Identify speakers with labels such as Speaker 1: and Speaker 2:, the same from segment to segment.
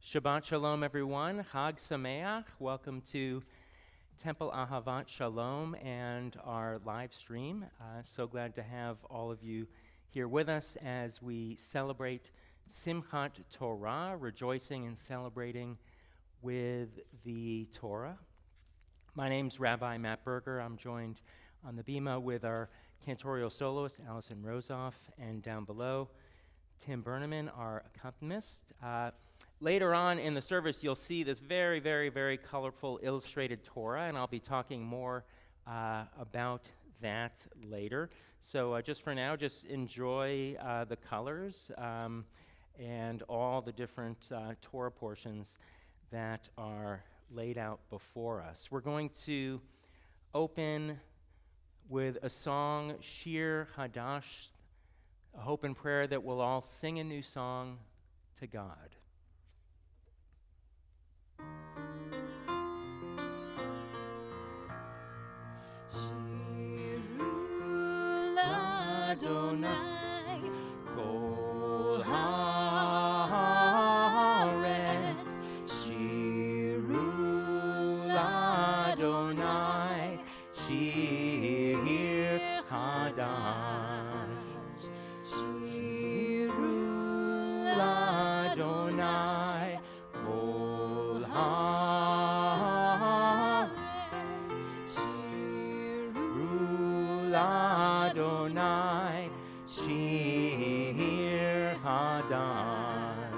Speaker 1: Shabbat Shalom, everyone. Chag Sameach. Welcome to Temple Ahavat Shalom and our live stream. So glad to have all of you here with us as we celebrate Simchat Torah, rejoicing and celebrating with the Torah. My name's Rabbi Matt Berger. I'm joined on the bima with our cantorial soloist, Allison Rosoff, and down below, Tim Berneman, our accompanist. Later on in the service, you'll see this very, very, very colorful illustrated Torah, and I'll be talking more about that later. So just for now, just enjoy the colors and all the different Torah portions that are laid out before us. We're going to open with a song, Shir Hadash, a hope and prayer that we'll all sing a new song to God.
Speaker 2: Shiru l'Adonai kol haaretz. Shiru l'Adonai shir chadash. Shiru l'Adonai kol haaretz. Adonai Shir Hadash.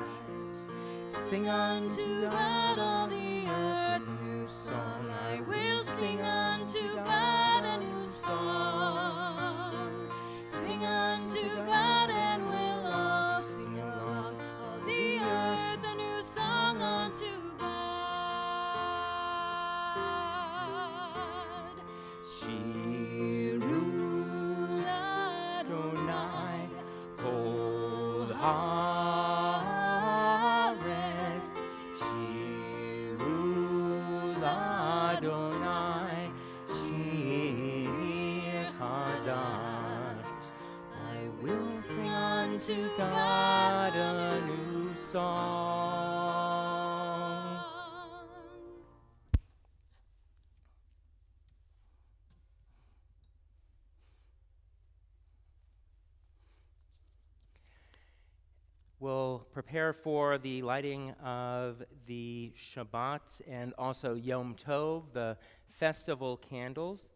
Speaker 2: Sing unto God all the earth a new song. I will sing unto God a new song. Sing unto God and we'll all sing along. All the earth a new song unto God. Shiru Adonai kol haaretz. Shiru Adonai shir chadash. I will sing unto God a new song.
Speaker 1: We'll prepare for the lighting of the Shabbat and also Yom Tov, the festival candles,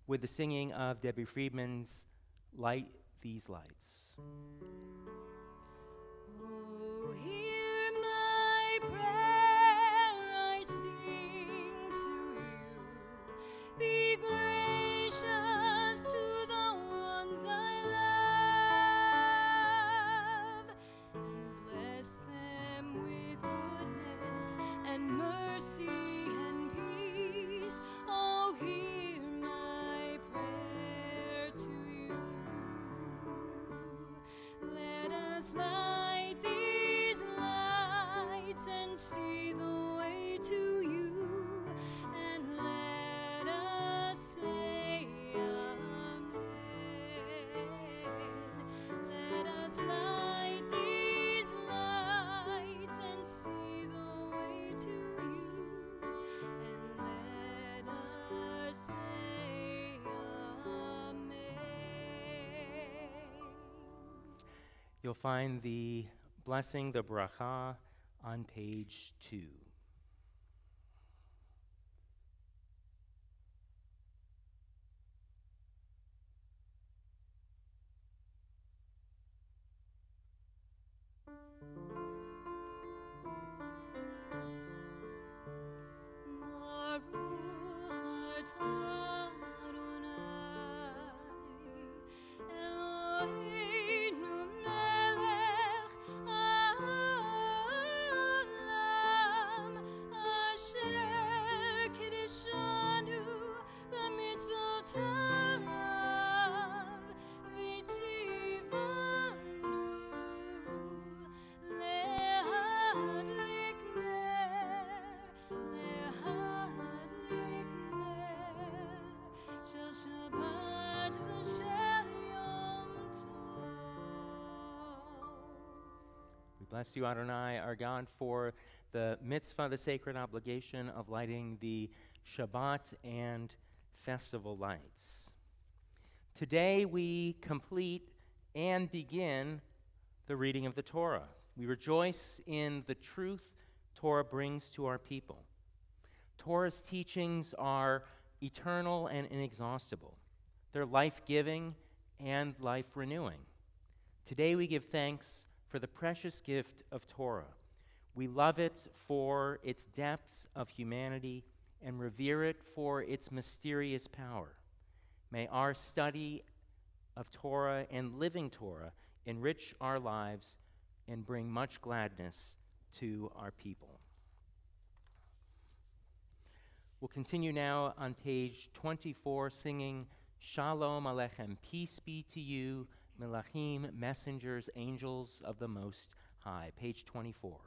Speaker 1: with the singing of Debbie Friedman's Light These Lights.
Speaker 2: Oh, hear my prayer, I sing to you. Be gracious to the ones I love, and bless them with goodness and mercy and peace. Oh, hear my prayer to you. Let us light these lights and see the way to you, and let us say Amen. Let us light these lights and see the way to you, and let us say Amen.
Speaker 1: You'll find the blessing, the bracha, on page 2.
Speaker 2: Baruch atah Adonai Eloheinu melech haolam
Speaker 1: Bless you, Adonai, our God, for the mitzvah, the sacred obligation of lighting the Shabbat and festival lights. Today we complete and begin the reading of the Torah. We rejoice in the truth Torah brings to our people. Torah's teachings are eternal and inexhaustible. They're life-giving and life-renewing. Today we give thanks for the precious gift of Torah. We love it for its depths of humanity and revere it for its mysterious power. May our study of Torah and living Torah enrich our lives and bring much gladness to our people. We'll continue now on page 24, singing Shalom Aleichem, peace be to you, Melachim, messengers, angels of the Most High. Page 24.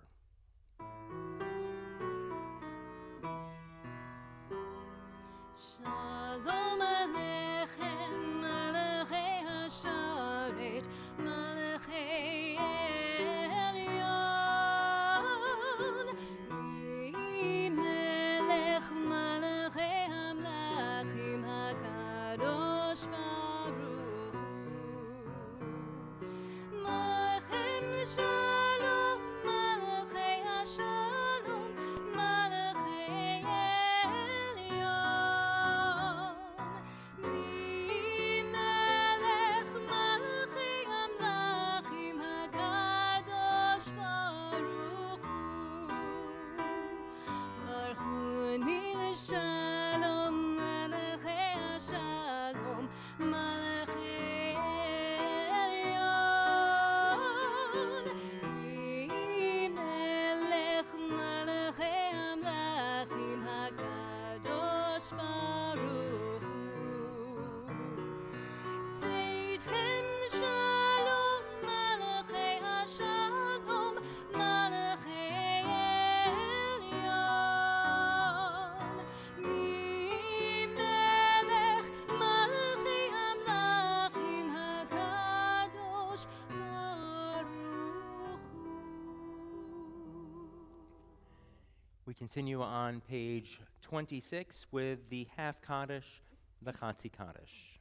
Speaker 2: Shalom Aleichem, Malachei Hasharet, Malachei Elyon, Melech Malachei Hamlachim HaKadosh Baruch Hu, Malachem Shalom, Malachei Hashalom, Malachei Elyon, Melech Malachei Hamlachim HaKadosh Baruch Hu, Baruchuni l'Shalom, Malachei Hashalom, Malachei Elyon, Melech Malachei Hamlachim HaKadosh Baruch Hu, Tzeitem l'Shalom, Malachei Hashalom, Malachei Elyon, Melech Malachei Hamlachim HaKadosh Baruch Hu.
Speaker 1: We continue on page 26 with the half Kaddish, the Chatzi Kaddish.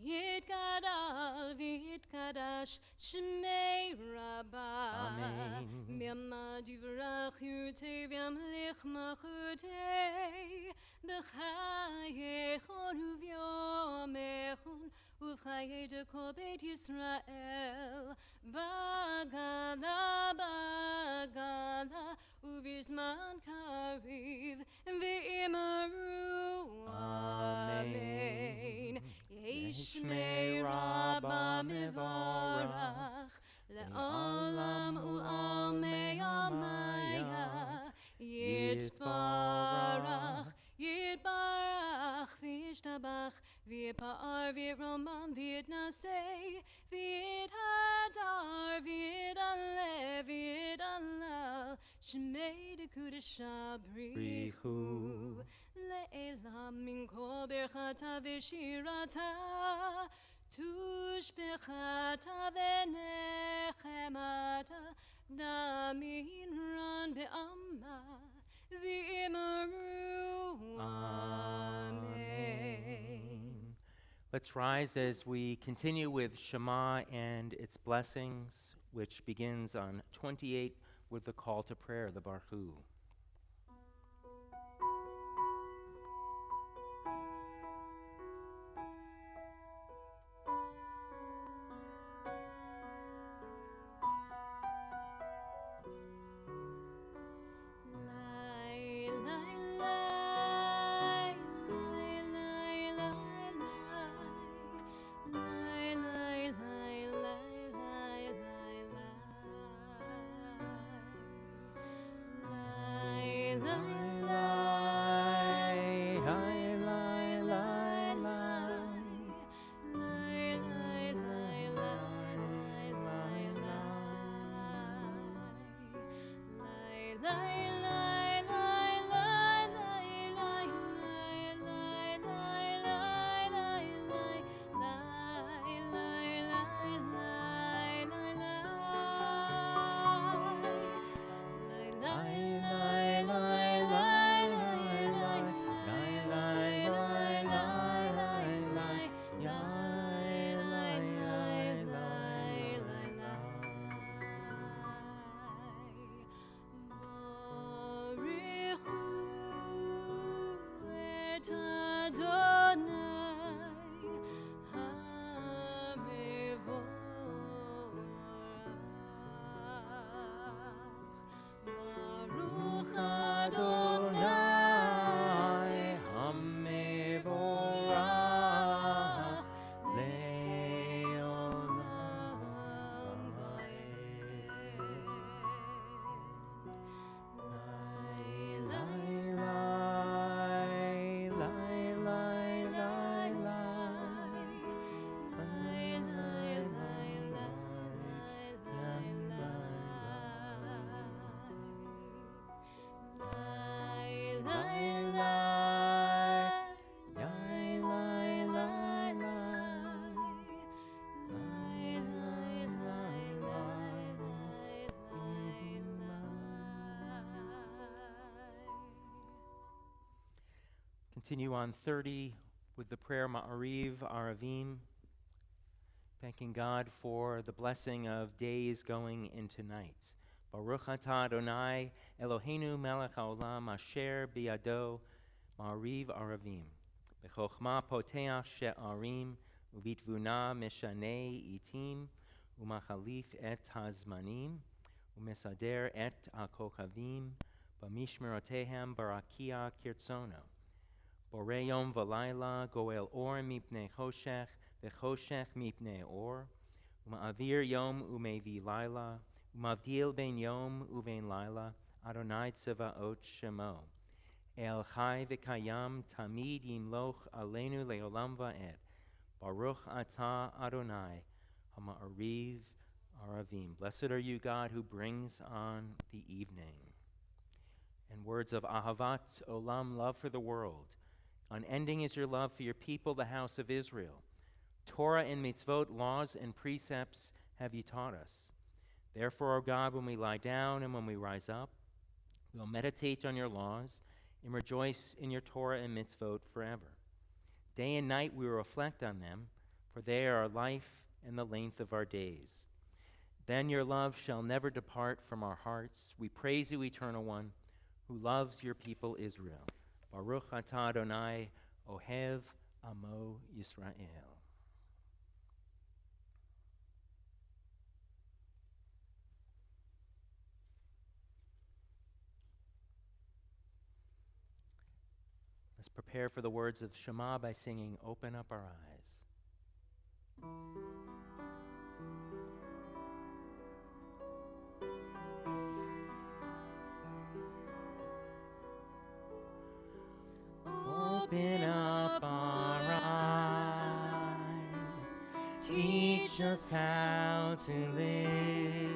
Speaker 2: Yitgadal v'yitkadash Shmei Rabbah.
Speaker 1: Amen.
Speaker 2: Mi'amad yivrach yurtei v'yamlich machutei b'chayechon u'v'yomechon u'v'chayei dekol Beit Yisrael bagala bagala u'v'zman kariv v'imaru amen. Yeshmei Rabbah Mevorach Le'olam U'almei Amaya Yitbarach Yitbarach V'yishtabach V'yipa'ar V'yiromam V'yitnasei V'yithadar V'yidaleh V'yidalal Shmei Dekudesha Brichu Le'elam min kol berchata v'shirata tushbechata v'nechemata namin ran be'amma v'imaru amen.
Speaker 1: Let's rise as we continue with Shema and its blessings, which begins on 28 with the call to prayer, the Barchu. Continue on 30 with the prayer Ma'ariv Aravim, thanking God for the blessing of days going into night. Baruch atah Adonai Eloheinu melech haolam asher biyado Ma'ariv Aravim. B'chokhmah poteach she'arim ubitvuna meshanei itim umachalif et hazmanim umesader et hakochavim b'mishmerotehem barakia kirtzono. Borei yom v'layla goel or mipnei choshech v'choshech mipnei or uma'avir yom umevi layla umavdil ben yom uven layla Adonai tzavaot shemo El chai v'kayam tamid yimloch aleinu leolam va'ed Baruch atah Adonai ha'ma'ariv aravim. Blessed are you, God, who brings on the evening. And words of ahavat olam, love for the world. Unending is your love for your people, the house of Israel. Torah and mitzvot, laws and precepts have you taught us. Therefore, O God, when we lie down and when we rise up, we'll meditate on your laws and rejoice in your Torah and mitzvot forever. Day and night we will reflect on them, for they are our life and the length of our days. Then your love shall never depart from our hearts. We praise you, Eternal One, who loves your people Israel. Baruch atah Adonai Ohev Amo Yisrael. Let's prepare for the words of Shema by singing Open Up Our Eyes. Open up our eyes, teach us how to live,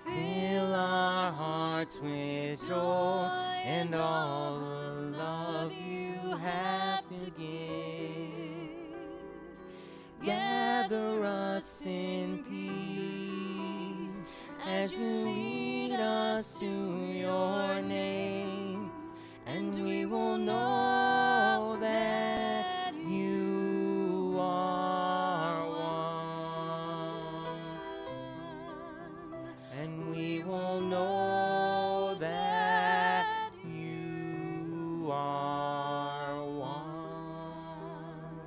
Speaker 1: fill our hearts with joy and all the love you have to give. Gather us in peace as you lead us to your name, and we will know that you are one, and we will know that you are one.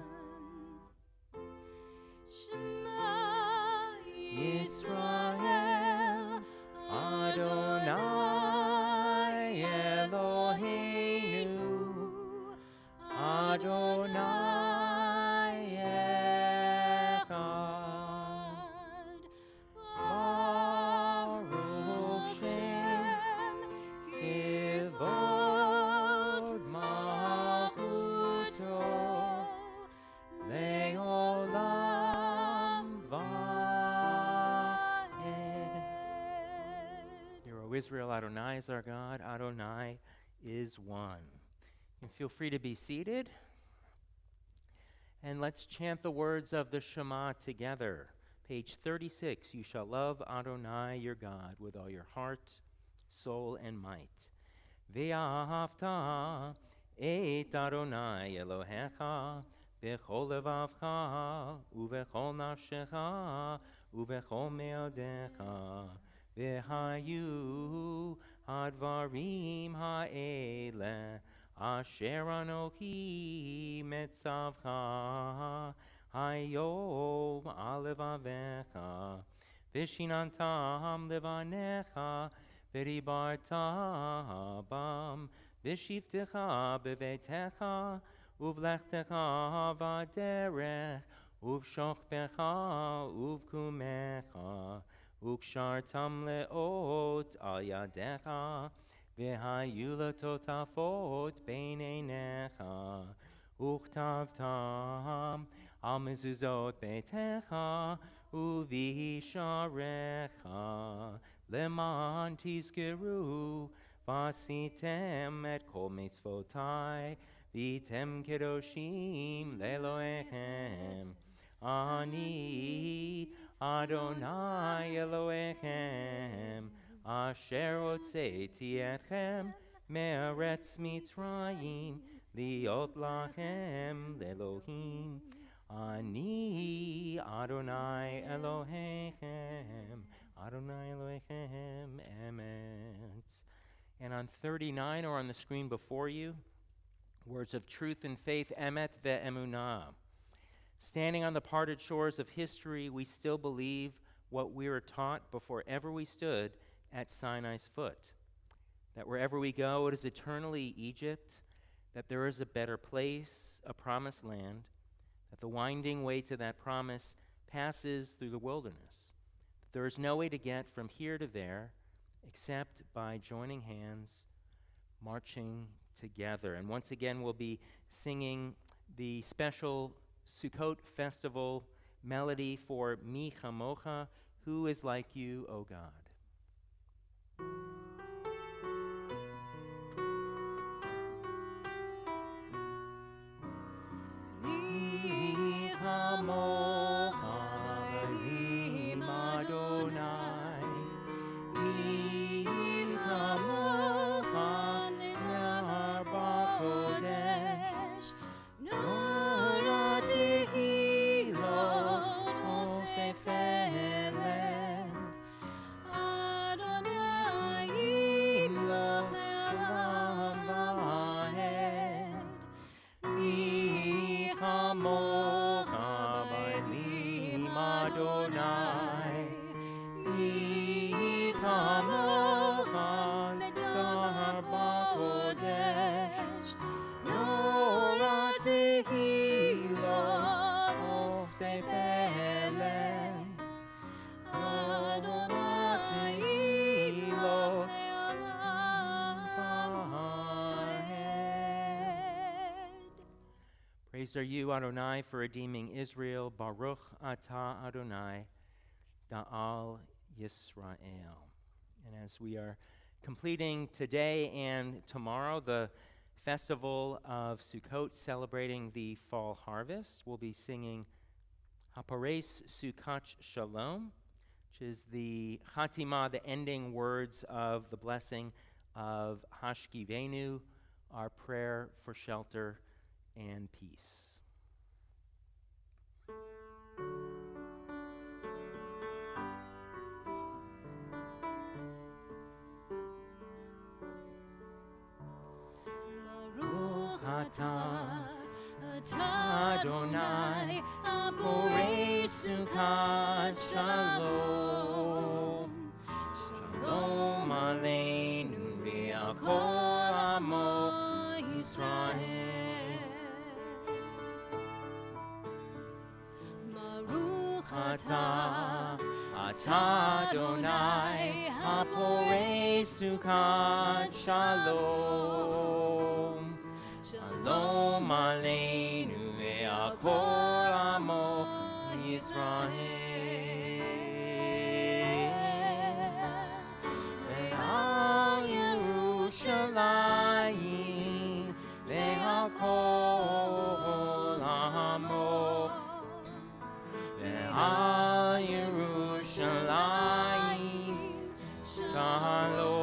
Speaker 1: Shema Yisrael Adonai Eloheinu Adonai Echad Baruch Shem Kivod Malchuto Leolam Vaed. Hear, O Israel, Adonai is our God, Adonai is one. And feel free to be seated. And let's chant the words of the Shema together. Page 36, you shall love Adonai your God with all your heart, soul, and might. Ve'ahavta et Adonai Elohecha b'chol levavcha u'b'chol nafshecha u'b'chol me'odecha v'hayu hadvarim ha'ele asher anochi metzavcha hayom alevavecha v'shinantam levanecha v'ribarta bam v'shivtecha bevetecha uvlechtecha v'derech uv'shochbecha uv'kumecha ukshartam leot al yadecha v'hayu letotafot beinenecha uchtavtam al mezuzot beitecha uvisharecha leman tizkeru vasitem et kol mitzvotai vitem kedoshim leloechem ani Adonai Elohechem asher hotzeti etchem Me'eretz Mitzrayim, liot lachem le'Elohim. Ani Adonai Elohechem, Adonai Elohechem emet. And on 39, or on the screen before you, words of truth and faith, emet ve'emunah. Standing on the parted shores of history, we still believe what we were taught before ever we stood at Sinai's foot. That wherever we go, it is eternally Egypt, that there is a better place, a promised land, that the winding way to that promise passes through the wilderness. That there is no way to get from here to there except by joining hands, marching together. And once again, we'll be singing the special Sukkot festival melody for Mi Chamocha, who is like you, O God. Mi Chamocha b'Elohim Adonai, Mi Chamocha nedar b'Kodesh, Nora tehilot osef eled, Adonai yimloch elam v'ahed, Mi chamocha b'Elohim Adonai, Mi chamocha nedar b'Kodesh, Nora tehilot osef eled, Adonai yimloch elam v'ahed. Praised are you, Adonai, for redeeming Israel. Baruch atah Adonai, Da'al Yisrael. And as we are completing today and tomorrow the festival of Sukkot, celebrating the fall harvest, we'll be singing Hapares Sukkot Shalom, which is the Chatimah, the ending words of the blessing of Hashkivenu, our prayer for shelter and peace. Baruch atah Adonai, Haporei Sukkot Shalom. Shalom aleinu ve'al kol amo Yisrael. Baruch atah Adonai, Haporei Sukkot Shalom. Shalom aleinu ve'al kol amo Yisrael. Ve'al Yerushalayim ve'al kol amo. Ve'al Yerushalayim shalom.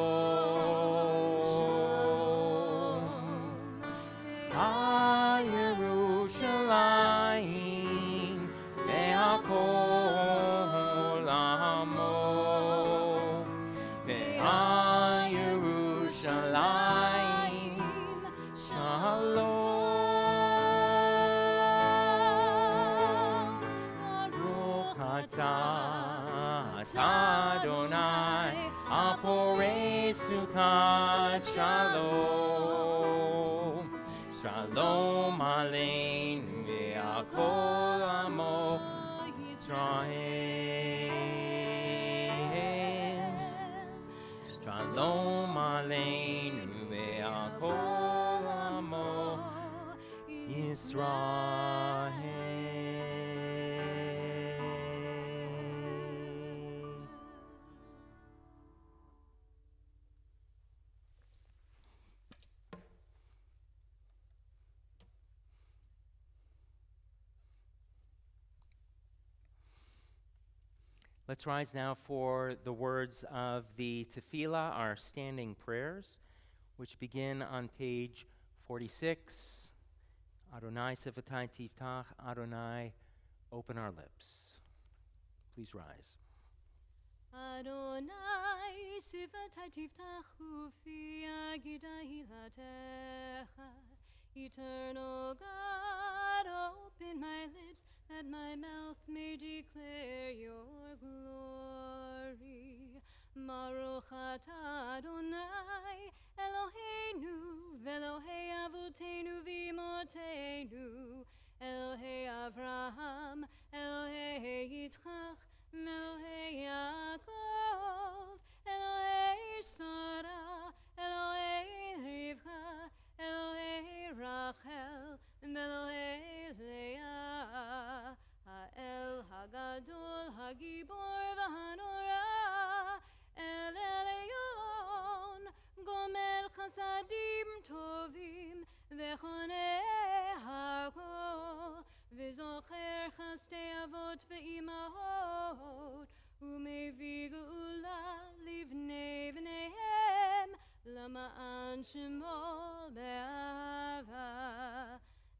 Speaker 1: Yerushalayim ve'al kol amo, ve'al Yerushalayim shalom. Baruch atah Adonai, Haporei Sukkot Shalom. Shalom aleinu ve'al kol amo Yisrael. Shalom aleinu ve'al kol amo Yisrael. Let's rise now for the words of the tefillah, our standing prayers. which begin on page 46. Adonai Sifatai Tiftach, Adonai, open our lips. Please rise.
Speaker 2: Adonai, sifatai tiftachu fi agida hilatecha. Eternal God, open my lips that my mouth may declare your glory. Baruch atah Adonai, Eloheinu, ve'Elohei avotenu v'imotenu, Elohei Avraham, Elohei Yitzchak, Elohei Yaakov, Elohei Sarah, Elohei Rivka, Elohei Rachel, Elohei Leah, Ha'el Hagadol, Hagibor v'Hanora, El Elyon, Gomer Chasadim Tovim, V'choneh Hakol, V'zocher Chastei Avot V'imahot, U'mevii Geula Livnei V'neihem, Lama'an Shemo Be'ahava,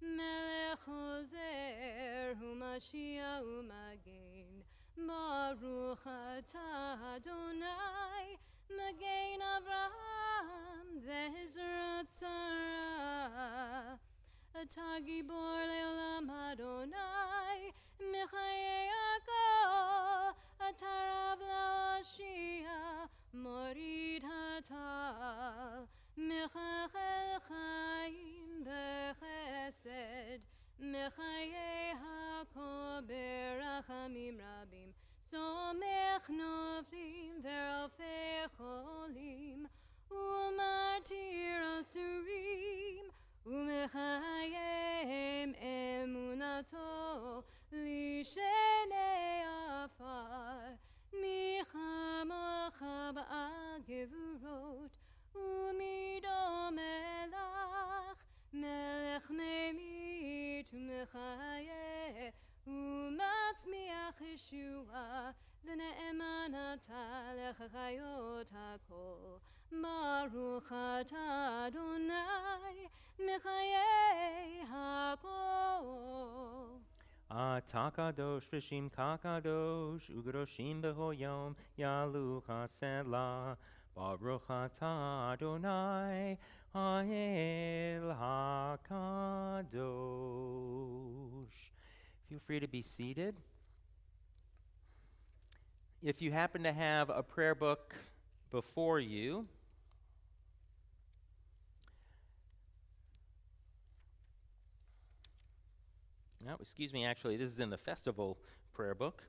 Speaker 2: Melech Hozer, U'Mashiach U'Magen, Baruch atah Adonai, Magen Avraham, Ve'ezrat Sarah, Atah Gibor Le'olam Adonai, Mechayei Yaakov, Atah Rav La'Oshia, Morid Hatal, Mechachel Chaim B'chesed, Mechayei Hakol Berachamim Rabim, Somech Noflim Ve'rofei Cholim, U'martir Asurim, U'mechayem Emunato Lishenei Afar, Michamocha Ba'agevurot, U'midom Elach, Melech Memit U'mechayeh, U'matzmiach Yeshua, V'ne'emanata Lechachayot HaKol, Baruch atah Adonai, Mechayei HaKol.
Speaker 1: Atah kadosh v'shim kakadosh, u'gedoshim b'hoyom yalu chasela. Baruch atah Adonai, ha'el hakadosh. Feel free to be seated. If you happen to have a prayer book before you, no, excuse me, actually, this is in the festival prayer book.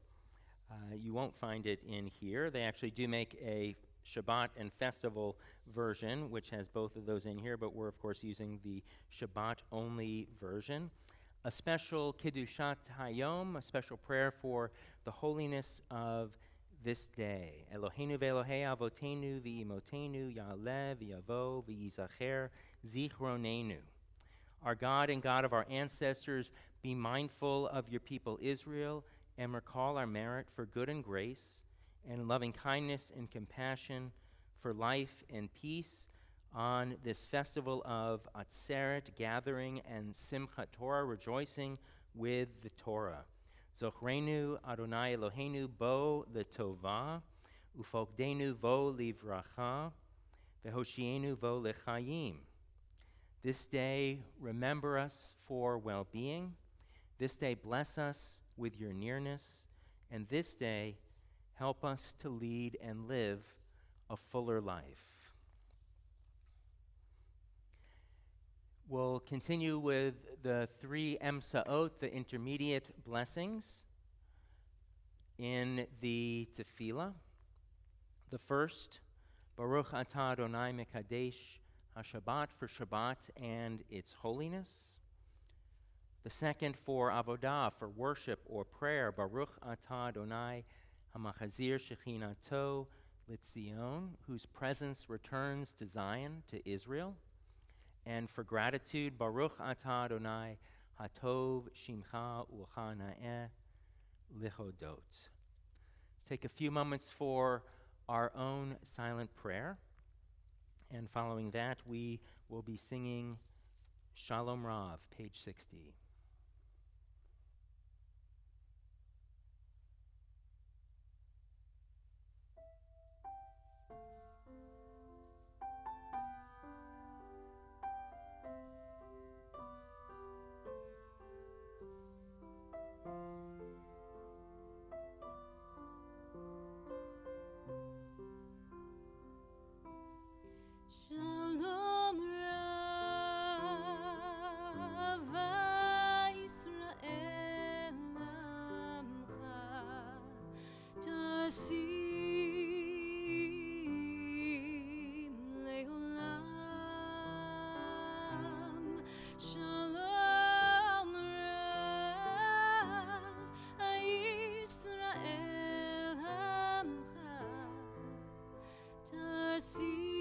Speaker 1: You won't find it in here. They actually do make a Shabbat and festival version, which has both of those in here, but we're, of course, using the Shabbat-only version. A special Kiddushat Hayom, a special prayer for the holiness of this day. Eloheinu ve'Elohei avotenu v'imotenu ya'aleh v'yavo v'yizacher zichronenu. Our God and God of our ancestors, be mindful of your people Israel and recall our merit for good and grace and loving kindness and compassion for life and peace on this festival of Atzeret, gathering, and Simchat Torah, rejoicing with the Torah. Zochrenu Adonai Eloheinu bo letovah, ufokdenu vo livracha, vehoshienu vo lechayim. This day, remember us for well-being. This day, bless us with your nearness. And this day, help us to lead and live a fuller life. We'll continue with the 3 Emsaot, the intermediate blessings, in the Tefillah. The first, Baruch atah Adonai Mekadesh HaShabbat, for Shabbat and its holiness. The second, for Avodah, for worship or prayer, Baruch atah Adonai HaMachazir Shechinato L'Tzion, whose presence returns to Zion, to Israel. And for gratitude, Baruch atah Adonai Hatov Shimcha U'cha Na'eh Lihodot. Let's take a few moments for our own silent prayer. And following that, we will be singing Shalom Rav, page 60.
Speaker 2: Shalom Rav Yisrael Amcha Tasim Leolam. Shalom Rav Yisrael Amcha Tasim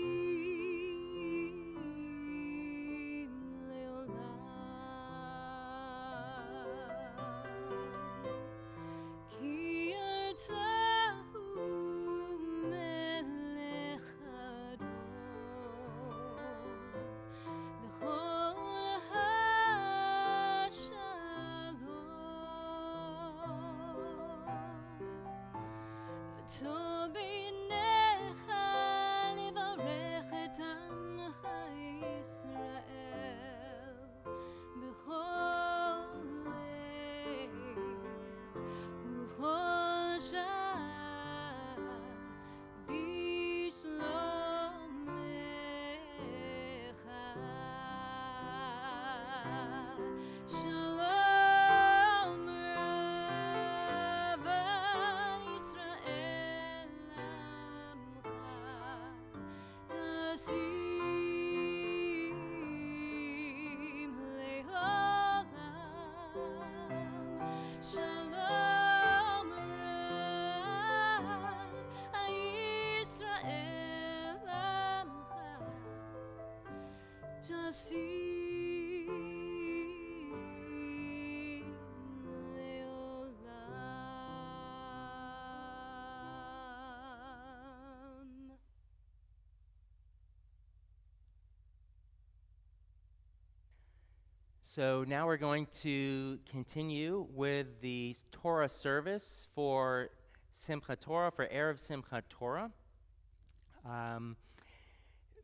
Speaker 1: So now we're going to continue with the Torah service for Simchat Torah, for Erev Simchat Torah.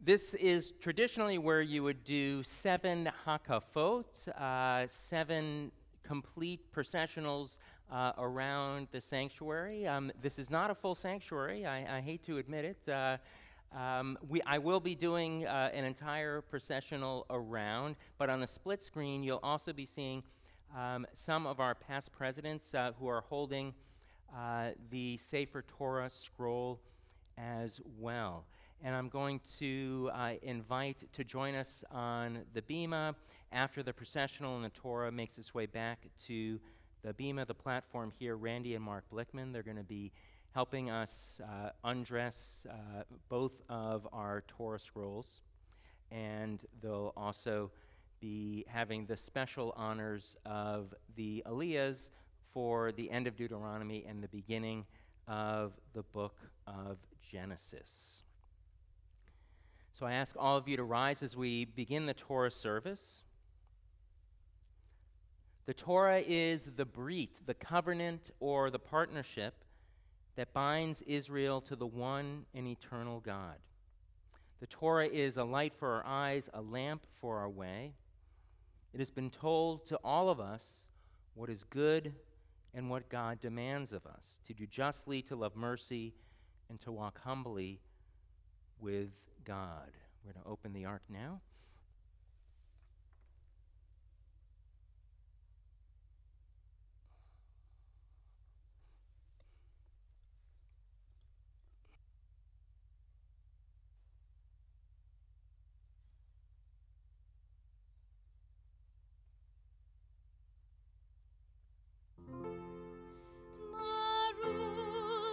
Speaker 1: This is traditionally where you would do 7 hakafot, 7 complete processionals around the sanctuary. This is not a full sanctuary, I hate to admit it. I will be doing an entire processional around, but on the split screen, you'll also be seeing some of our past presidents who are holding the Sefer Torah scroll as well. And I'm going to invite to join us on the bima after the processional and the Torah makes its way back to the bima, the platform here, Randy and Mark Blickman. They're going to be helping us undress both of our Torah scrolls, and they'll also be having the special honors of the Aliyahs for the end of Deuteronomy and the beginning of the book of Genesis. So I ask all of you to rise as we begin the Torah service. The Torah is the brit, the covenant or the partnership that binds Israel to the one and eternal God. The Torah is a light for our eyes, a lamp for our way. It has been told to all of us what is good and what God demands of us, to do justly, to love mercy, and to walk humbly with God. We're going to open the ark now.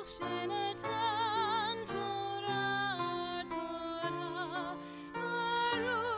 Speaker 2: Shenatan Torah, Torah, Baruch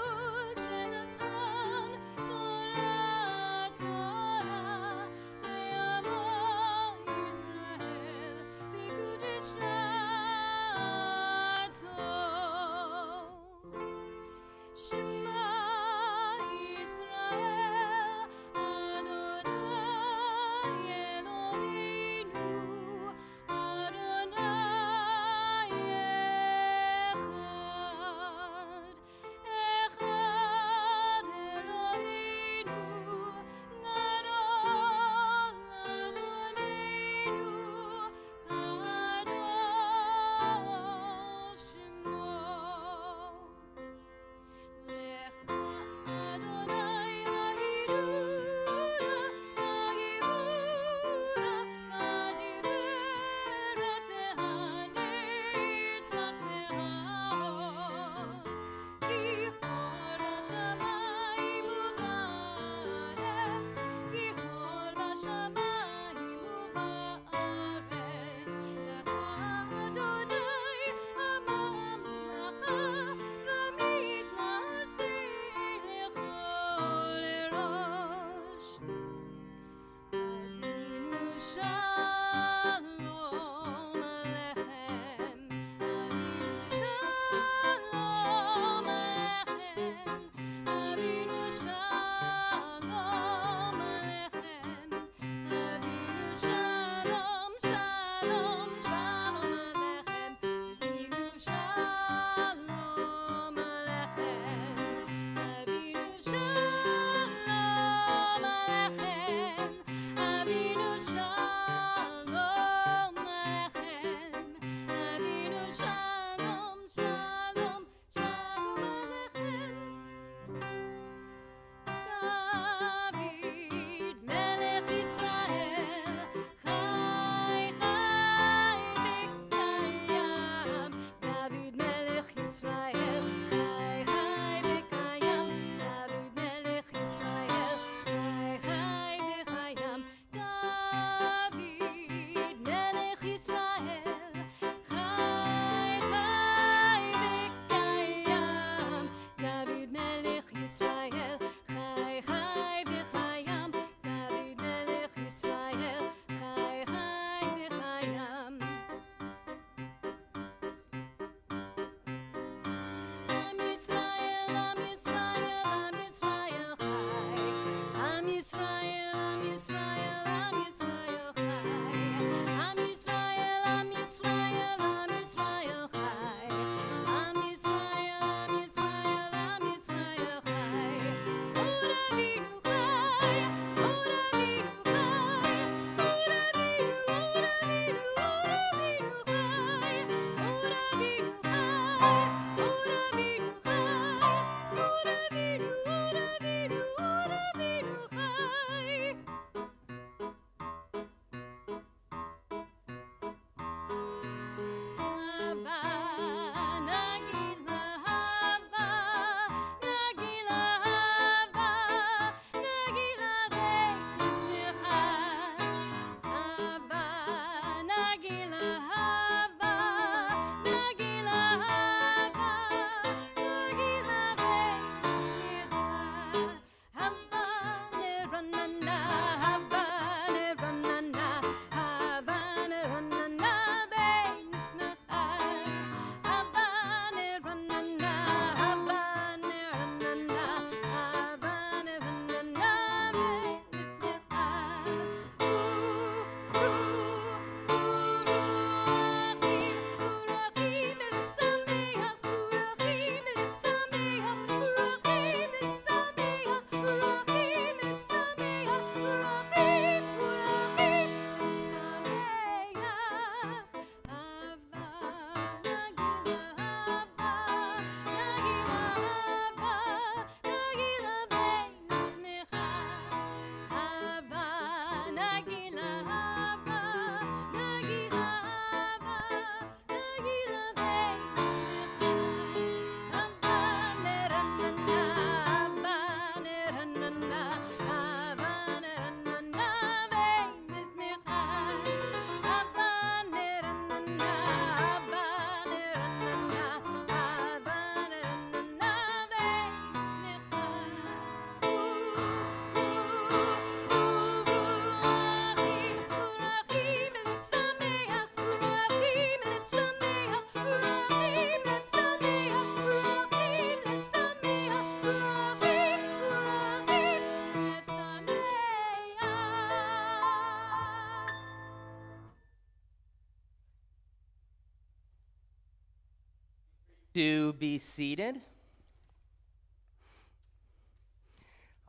Speaker 1: To be seated.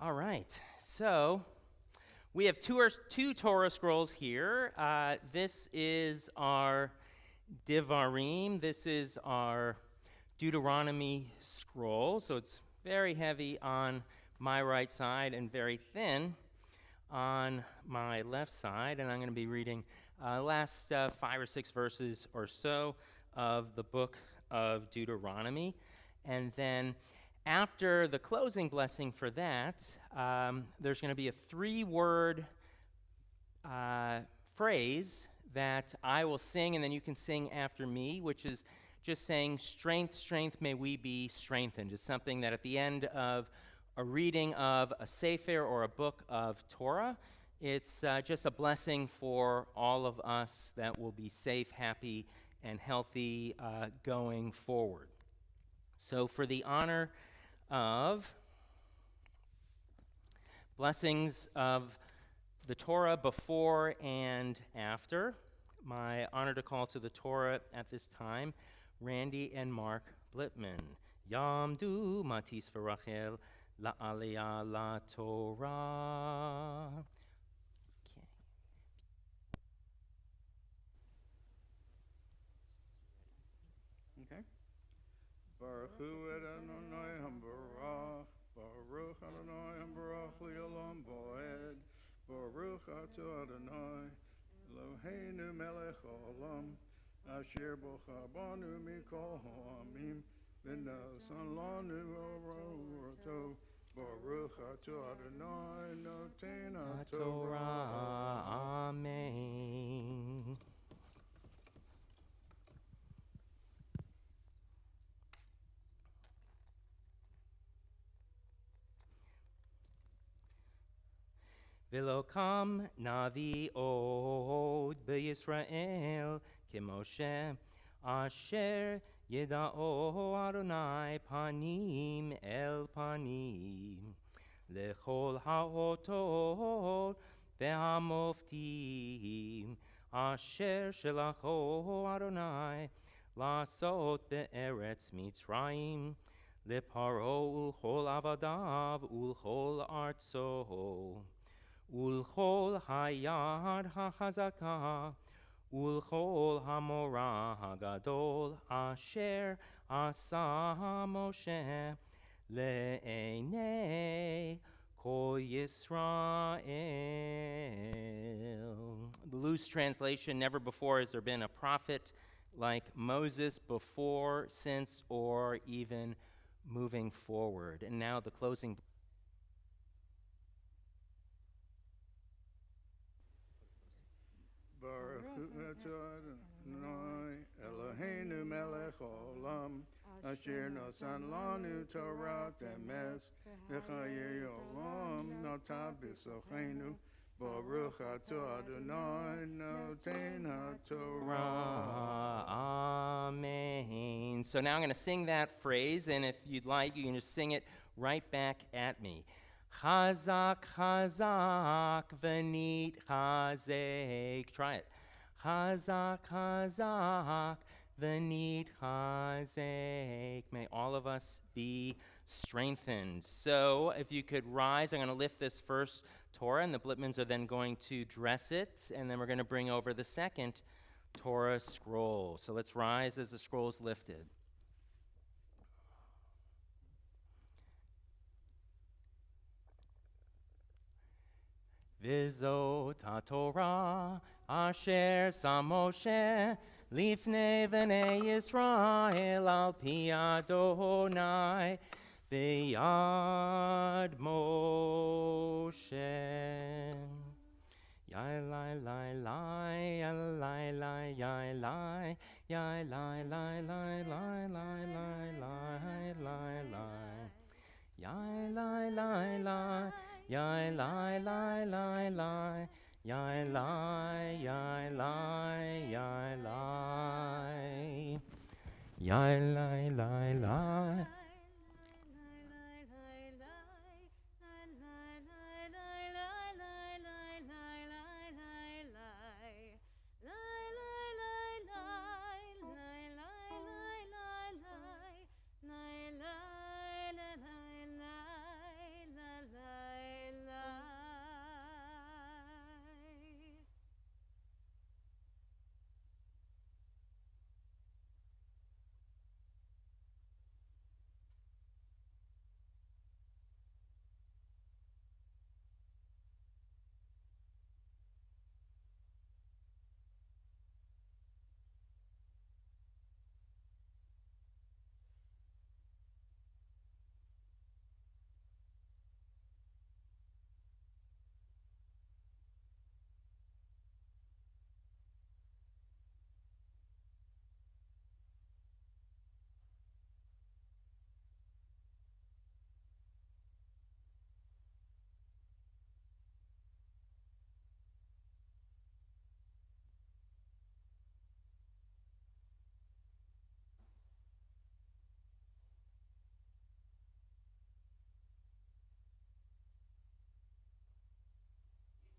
Speaker 1: All right, so we have two Torah scrolls here. This is our Divarim. This is our Deuteronomy scroll. So it's very heavy on my right side and very thin on my left side. And I'm going to be reading last 5 or 6 verses or so of the book of Deuteronomy. And then after the closing blessing for that, there's going to be a 3-word phrase that I will sing, and then you can sing after me, which is just saying, strength, strength, may we be strengthened. It's something that at the end of a reading of a sefer or a book of Torah, it's just a blessing for all of us that will be safe, happy, and healthy going forward. So for the honor of blessings of the Torah before and after, my honor to call to the Torah at this time, Randy and Mark Blitman. Yamdu Matis V'Rachel La'aliyah La Torah.
Speaker 3: Okay. Baruch Hu Adonai Hambarach, Baruch Adonai Hambarach Li'olam Voed, Baruch Ato Adonai, Eloheinu Melech Olam, Asher Bocha Banu Mikol Ha'amim, V'nosan Lanu Oroto, Baruch Ato Adonai, Noten HaTorah.
Speaker 1: Torah. Amen. V'lo kam navi od b'Yisrael k'Moshe asher yeda'o Adonai panim el panim lechol ha'otot ve'hamoftim asher shelacho Adonai la'asot be'eretz Mitzrayim leparo ulchol avadav ulchol artso Ulchol hayad hachazaka, ulchol hamorah hagadol, asher asa Moshe le'enei kol Yisrael. The loose translation, never before has there been a prophet like Moses before, since, or even moving forward. And now the closing.
Speaker 3: Baruch Hu Adonai Eloheinu Melech Olam Asher Nosan Lanu Torah Temes V'chayei Olam Nata B'sochenu Baruch Ato Adonai Noten HaTorah.
Speaker 1: Amen. So now I'm going to sing that phrase, and if you'd like, you can just sing it right back at me. Chazak, chazak, v'nit chazek. Try it. Chazak, chazak, v'nit chazek. May all of us be strengthened. So if you could rise, I'm going to lift this first Torah, and the Blitmans are then going to dress it, and then we're going to bring over the second Torah scroll. So let's rise as the scroll is lifted. V'zot HaTorah asher sam Moshe lifnei b'nei Yisrael al pi Adonai b'yad Moshe. Yai lai lai lai, yai lai lai, yai lai, yai lai lai lai lai lai lai lai lai lai. Yai lai lai lai. Yai lai lai lai lai, yai lai, yai lai, yai lai, yai lai lai lai.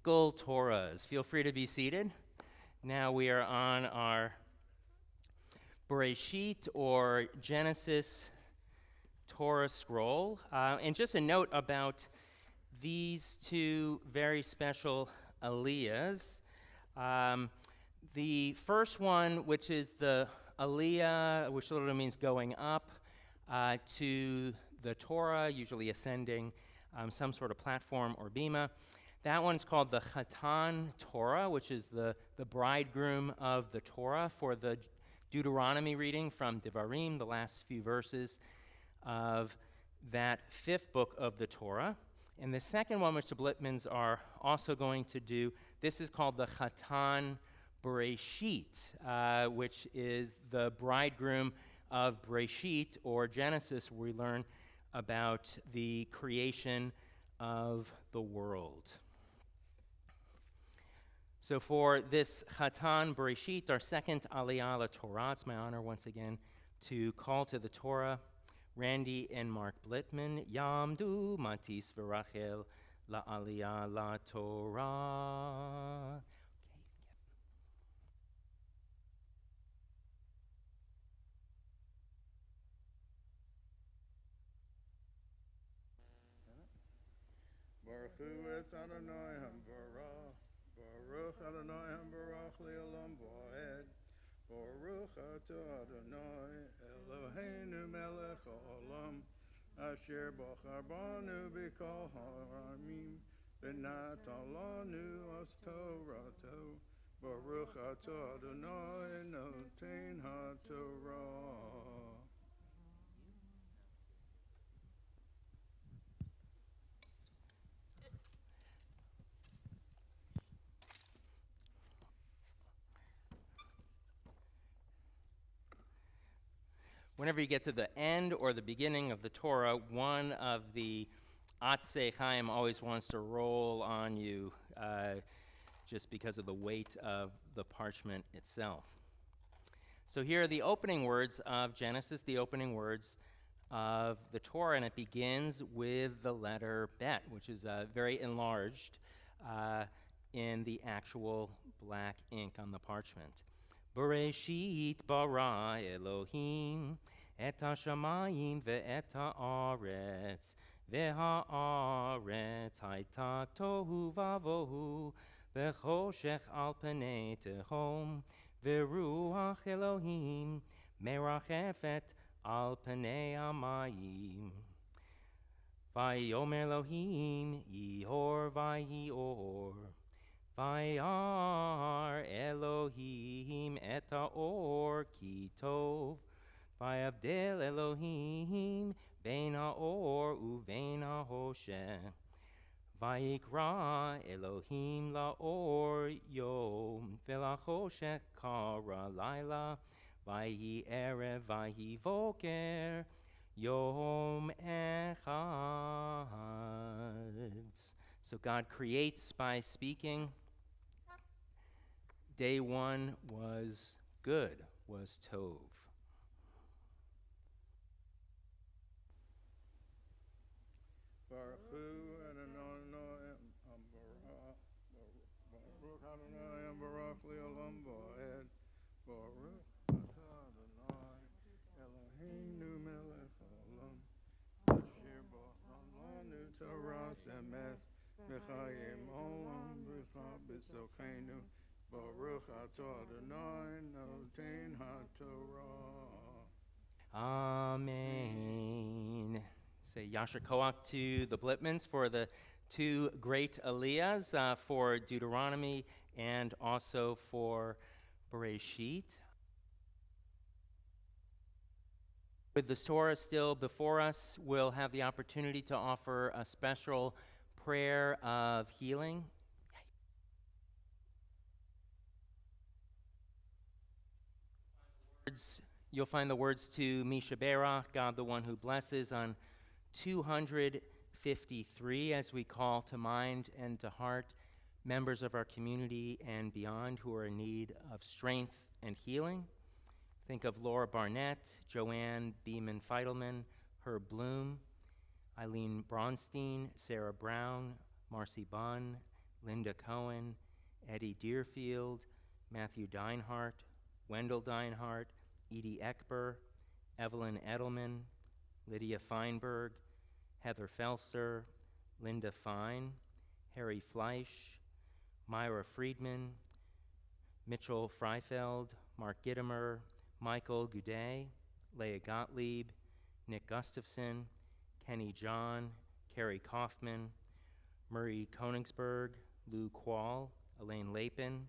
Speaker 1: Torahs. Feel free to be seated. Now we are on our Bereshit or Genesis Torah scroll. And just a note about these two very special aliyahs. The first one, which is the aliyah, which literally means going up to the Torah, usually ascending some sort of platform or bima. That one's called the Chatan Torah, which is the bridegroom of the Torah for the Deuteronomy reading from Devarim, the last few verses of that fifth book of the Torah. And the second one, which the Blitmans are also going to do, this is called the Chatan Bereshit, which is the bridegroom of Bereshit, or Genesis, where we learn about the creation of the world. So for this Chatan Bereshit, our second Aliyah Torah, it's my honor once again to call to the Torah Randy and Mark Blitman, Yamdu Matis V'Rachel La Aliyah La Torah.
Speaker 3: Baruch Hu es Adonai Hamvarach, Baruch Adonai Hamvarach Le'olam Va'ed, Baruch Atah Adonai Eloheinu Melech Haolam, Asher Bachar Banu B'Kol Ha'amim, V'natan Lanu As Torato, Baruch Atah Adonai Noten HaTorah.
Speaker 1: Whenever you get to the end or the beginning of the Torah, one of the Atzei Chaim always wants to roll on you just because of the weight of the parchment itself. So here are the opening words of Genesis, the opening words of the Torah, and it begins with the letter Bet, which is very enlarged in the actual black ink on the parchment. Bereshit bara Elohim et hashamayim ve'et ha'aretz ve'ha'aretz hayta tohu vavohu ve'choshech al panei tehom ve'ruach Elohim merachefet al panei hamayim. Vayomer Elohim yihor vayior. Vayar Elohim et ha'or ki tov, vayavdel Elohim bein ha'or uvein ha'hoshech, vayikra Elohim la'or yom, ve'lachoshech kara laila, vayhi erev vayhi voker, yom echad. So God creates by speaking. Day one was good, was Tov.
Speaker 3: Baruch Hu Adonai Hamvarach, Baruch Adonai Hamvarach Le'olam Va'ed, Baruch Atah Adonai Eloheinu Melech Haolam, Asher Bachar Lanu Torah Emes, V'chayim Olam V'cha B'Sochenu, Baruch Atah Adonai Noten HaTorah.
Speaker 1: Amen. Say Yasher Koach to the Blitmans for the two great aliyahs for Deuteronomy and also for Bereshit. With the Torah still before us, we'll have the opportunity to offer a special prayer of healing. You'll find the words to Misha Berach, God the one who blesses, on 253, as we call to mind and to heart members of our community and beyond who are in need of strength and healing. Think of Laura Barnett, Joanne Beeman Feidelman, Herb Bloom, Eileen Bronstein, Sarah Brown, Marcy Bunn, Linda Cohen, Eddie Deerfield, Matthew Deinhart, Wendell Deinhart, Edie Eckber, Evelyn Edelman, Lydia Feinberg, Heather Felser, Linda Fine, Harry Fleisch, Myra Friedman, Mitchell Freifeld, Mark Gittimer, Michael Goudet, Leah Gottlieb, Nick Gustafson, Kenny John, Carrie Kaufman, Murray Koenigsberg, Lou Quall, Elaine Lapin,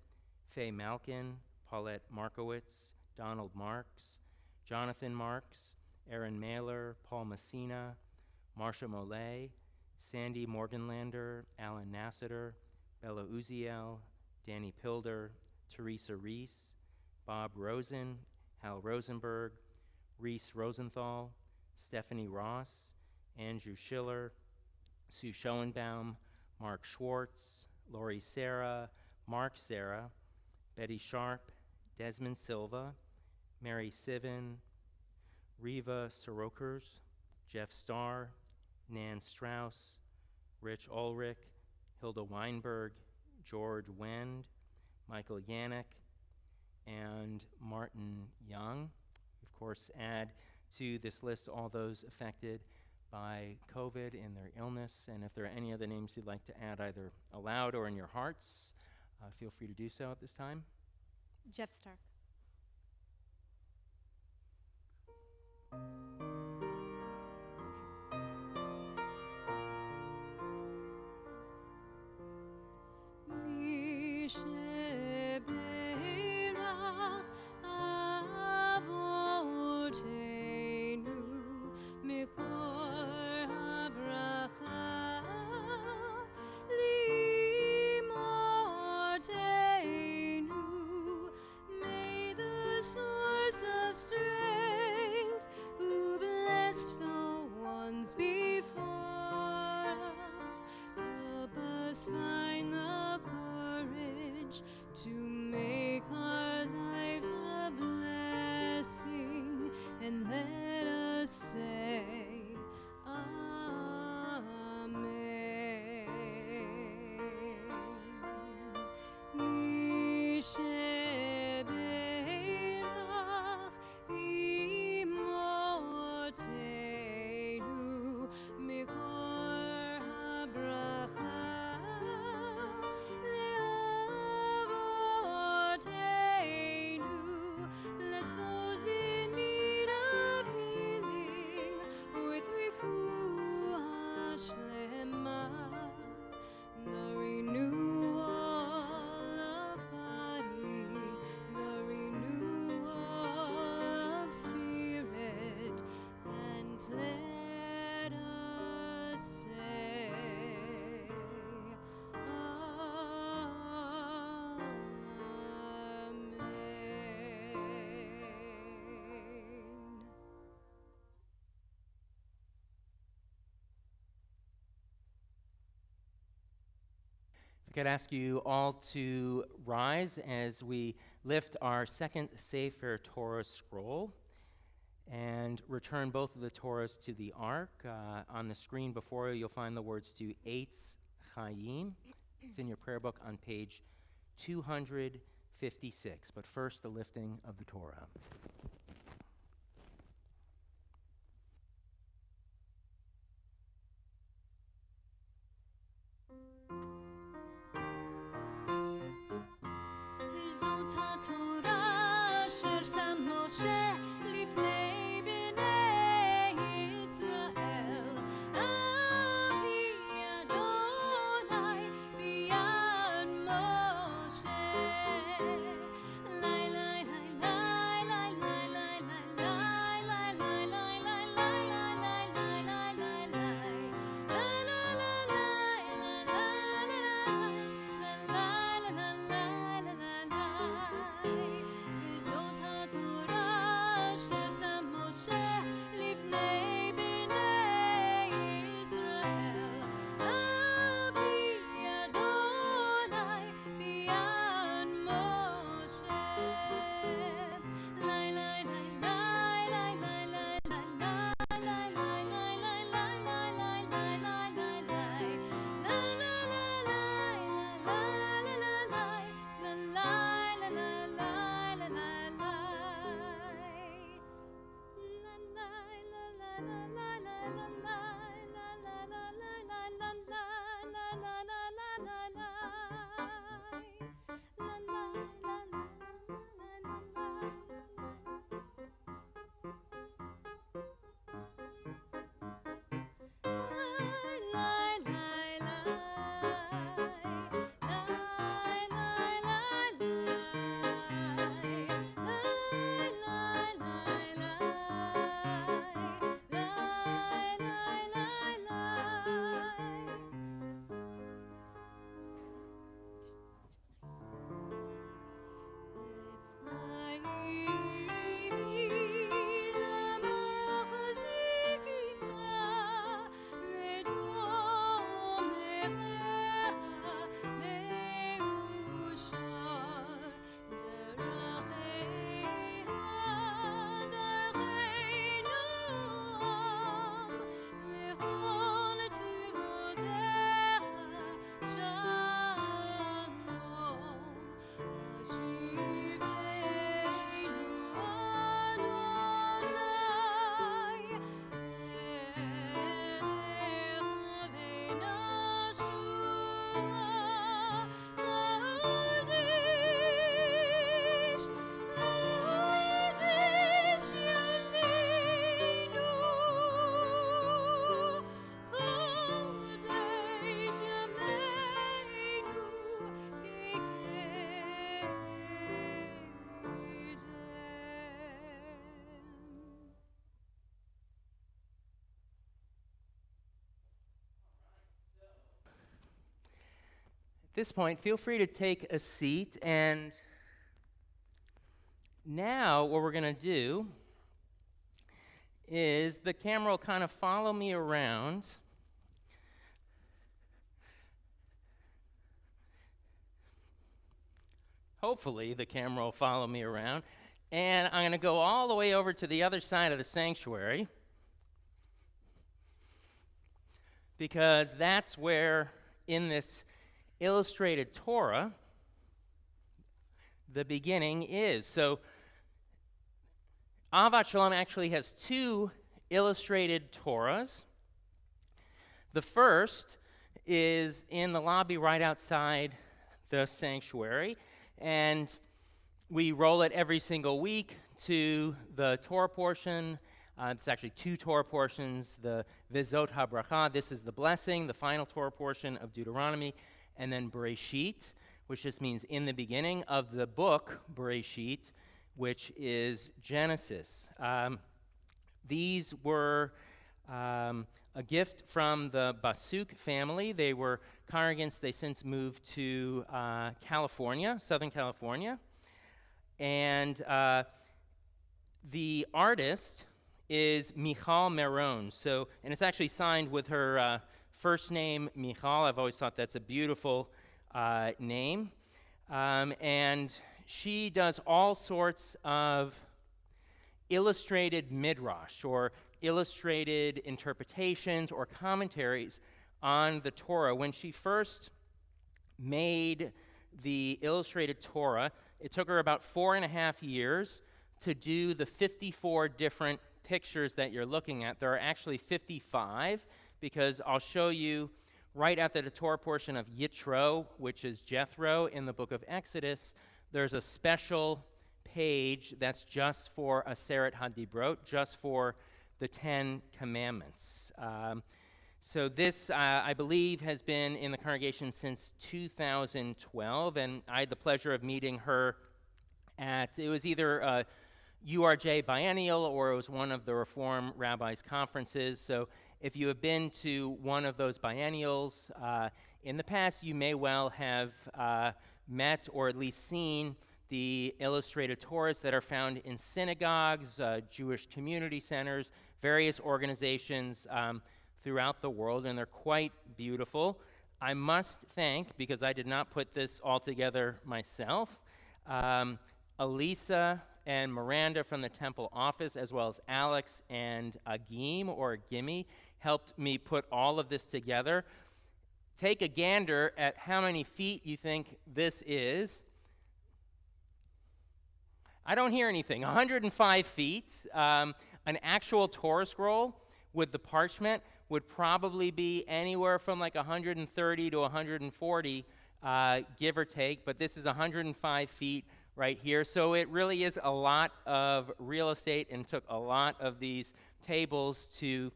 Speaker 1: Faye Malkin, Paulette Markowitz, Donald Marks, Jonathan Marks, Aaron Mailer, Paul Messina, Marcia Mollet, Sandy Morganlander, Alan Nassiter, Bella Uziel, Danny Pilder, Teresa Reese, Bob Rosen, Hal Rosenberg, Reese Rosenthal, Stephanie Ross, Andrew Schiller, Sue Schoenbaum, Mark Schwartz, Lori Sarah, Mark Sarah, Betty Sharp, Desmond Silva, Mary Sivan, Riva Sorokers, Jeff Starr, Nan Strauss, Rich Ulrich, Hilda Weinberg, George Wend, Michael Yannick, and Martin Young. Of course, add to this list all those affected by COVID and their illness, and if there are any other names you'd like to add either aloud or in your hearts, feel free to do so at this time.
Speaker 2: Jeff Stark.
Speaker 4: To make our lives a blessing, and let us say Amen. Misheberach imotenu mikor habracha. Bless those in need of healing with refuah shlema, the renewal of body, the renewal of spirit, and let us say
Speaker 1: If I could ask you all to rise as we lift our second Sefer Torah scroll and return both of the Torahs to the Ark. On the screen before you, you'll find the words to Eitz Chaim. It's in your prayer book on page 256. But first, the lifting of the Torah.
Speaker 4: זאת התורה אשר שם משה לפני בני ישראל, על פי אדוני ביד משה. לי לי לי לי לי לי וזאת התורה
Speaker 1: At this point, feel free to take a seat, and now what we're going to do is the camera will kind of follow me around. Hopefully the camera will follow me around, and I'm going to go all the way over to the other side of the sanctuary, because that's where, in this illustrated Torah, the beginning is. So Ahavat Shalom actually has two illustrated Torahs. The first is in the lobby right outside the sanctuary, and we roll it every single week to the Torah portion. It's actually two Torah portions, the Vizot HaBracha, this is the blessing, the final Torah portion of Deuteronomy, and then Bereshit, which just means in the beginning of the book Bereshit, which is Genesis. These were a gift from the Basuk family. They were congregants. They since moved to California, Southern California. And the artist is Michal Meron. So, and it's actually signed with her first name, Michal. I've always thought that's a beautiful name. And she does all sorts of illustrated midrash, or illustrated interpretations or commentaries on the Torah. When she first made the illustrated Torah, it took her about 4.5 years to do the 54 different pictures that you're looking at. There are actually 55, because I'll show you right after the Torah portion of Yitro, which is Jethro in the book of Exodus, there's a special page that's just for Aseret HaDibrot, just for the 10 Commandments. So this, I believe, has been in the congregation since 2012, and I had the pleasure of meeting her at, it was either a URJ biennial or it was one of the Reform Rabbis conferences. So if you have been to one of those biennials in the past, you may well have met or at least seen the illustrated Torahs that are found in synagogues, Jewish community centers, various organizations throughout the world, and they're quite beautiful. I must thank, because I did not put this all together myself, Elisa and Miranda from the temple office, as well as Alex and Agim, or Gimme, helped me put all of this together. Take a gander at how many feet you think this is. I don't hear anything. 105 feet. An actual Torah scroll with the parchment would probably be anywhere from like 130 to 140, give or take, but this is 105 feet right here. So it really is a lot of real estate and took a lot of these tables to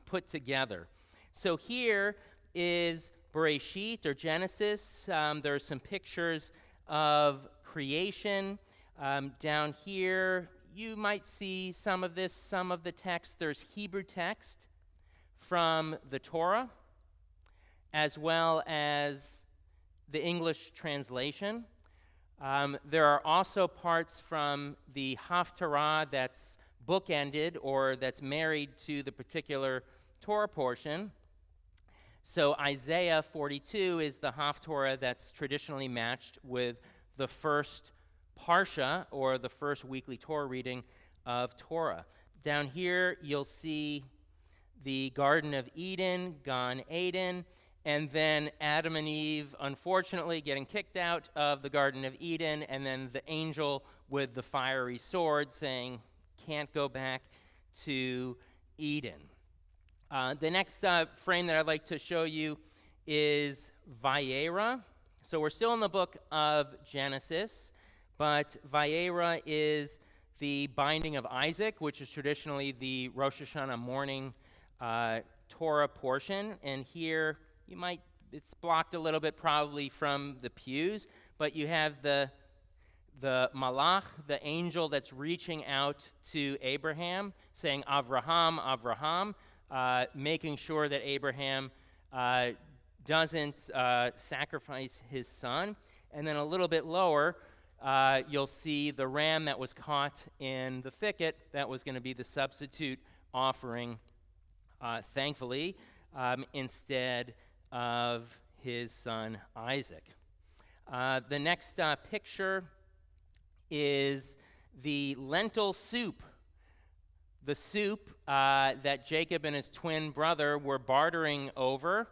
Speaker 1: put together. So here is Bereshit, or Genesis. There are some pictures of creation. Down here, you might see some of this, some of the text. There's Hebrew text from the Torah, as well as the English translation. There are also parts from the Haftarah that's bookended or that's married to the particular Torah portion. So Isaiah 42 is the Haftarah that's traditionally matched with the first Parsha, or the first weekly Torah reading of Torah. Down here, you'll see the Garden of Eden, Gan Eden, and then Adam and Eve, unfortunately, getting kicked out of the Garden of Eden, and then the angel with the fiery sword saying, can't go back to Eden. The next frame that I'd like to show you is Vayera. So we're still in the book of Genesis, but Vayera is the binding of Isaac, which is traditionally the Rosh Hashanah morning Torah portion. And here, it's blocked a little bit probably from the pews, but you have the malach, the angel that's reaching out to Abraham, saying, Avraham, Avraham, making sure that Abraham doesn't sacrifice his son. And then a little bit lower, you'll see the ram that was caught in the thicket. That was going to be the substitute offering, thankfully, instead of his son Isaac. The next picture is the lentil soup. The soup that Jacob and his twin brother were bartering over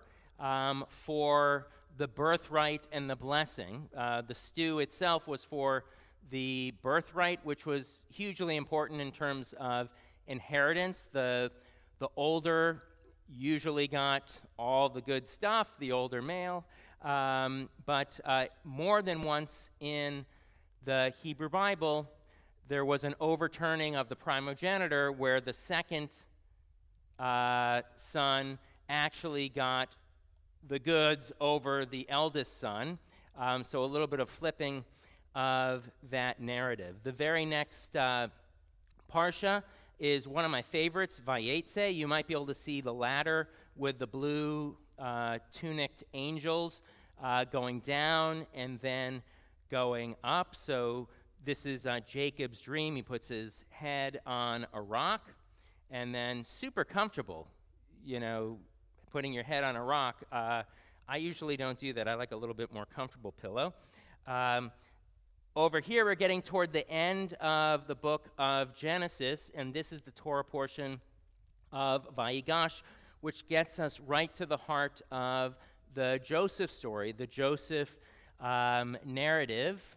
Speaker 1: for the birthright and the blessing. The stew itself was for the birthright, which was hugely important in terms of inheritance. The older usually got all the good stuff, the older male, but more than once in the Hebrew Bible, there was an overturning of the primogeniture where the second son actually got the goods over the eldest son. So a little bit of flipping of that narrative. The very next Parsha is one of my favorites, Vayetze. You might be able to see the ladder with the blue tunicked angels going down and then going up. So this is Jacob's dream. He puts his head on a rock, and then super comfortable, putting your head on a rock. I usually don't do that. I like a little bit more comfortable pillow. Over here, we're getting toward the end of the book of Genesis, and this is the Torah portion of Vayigash, which gets us right to the heart of the Joseph story, the Joseph narrative,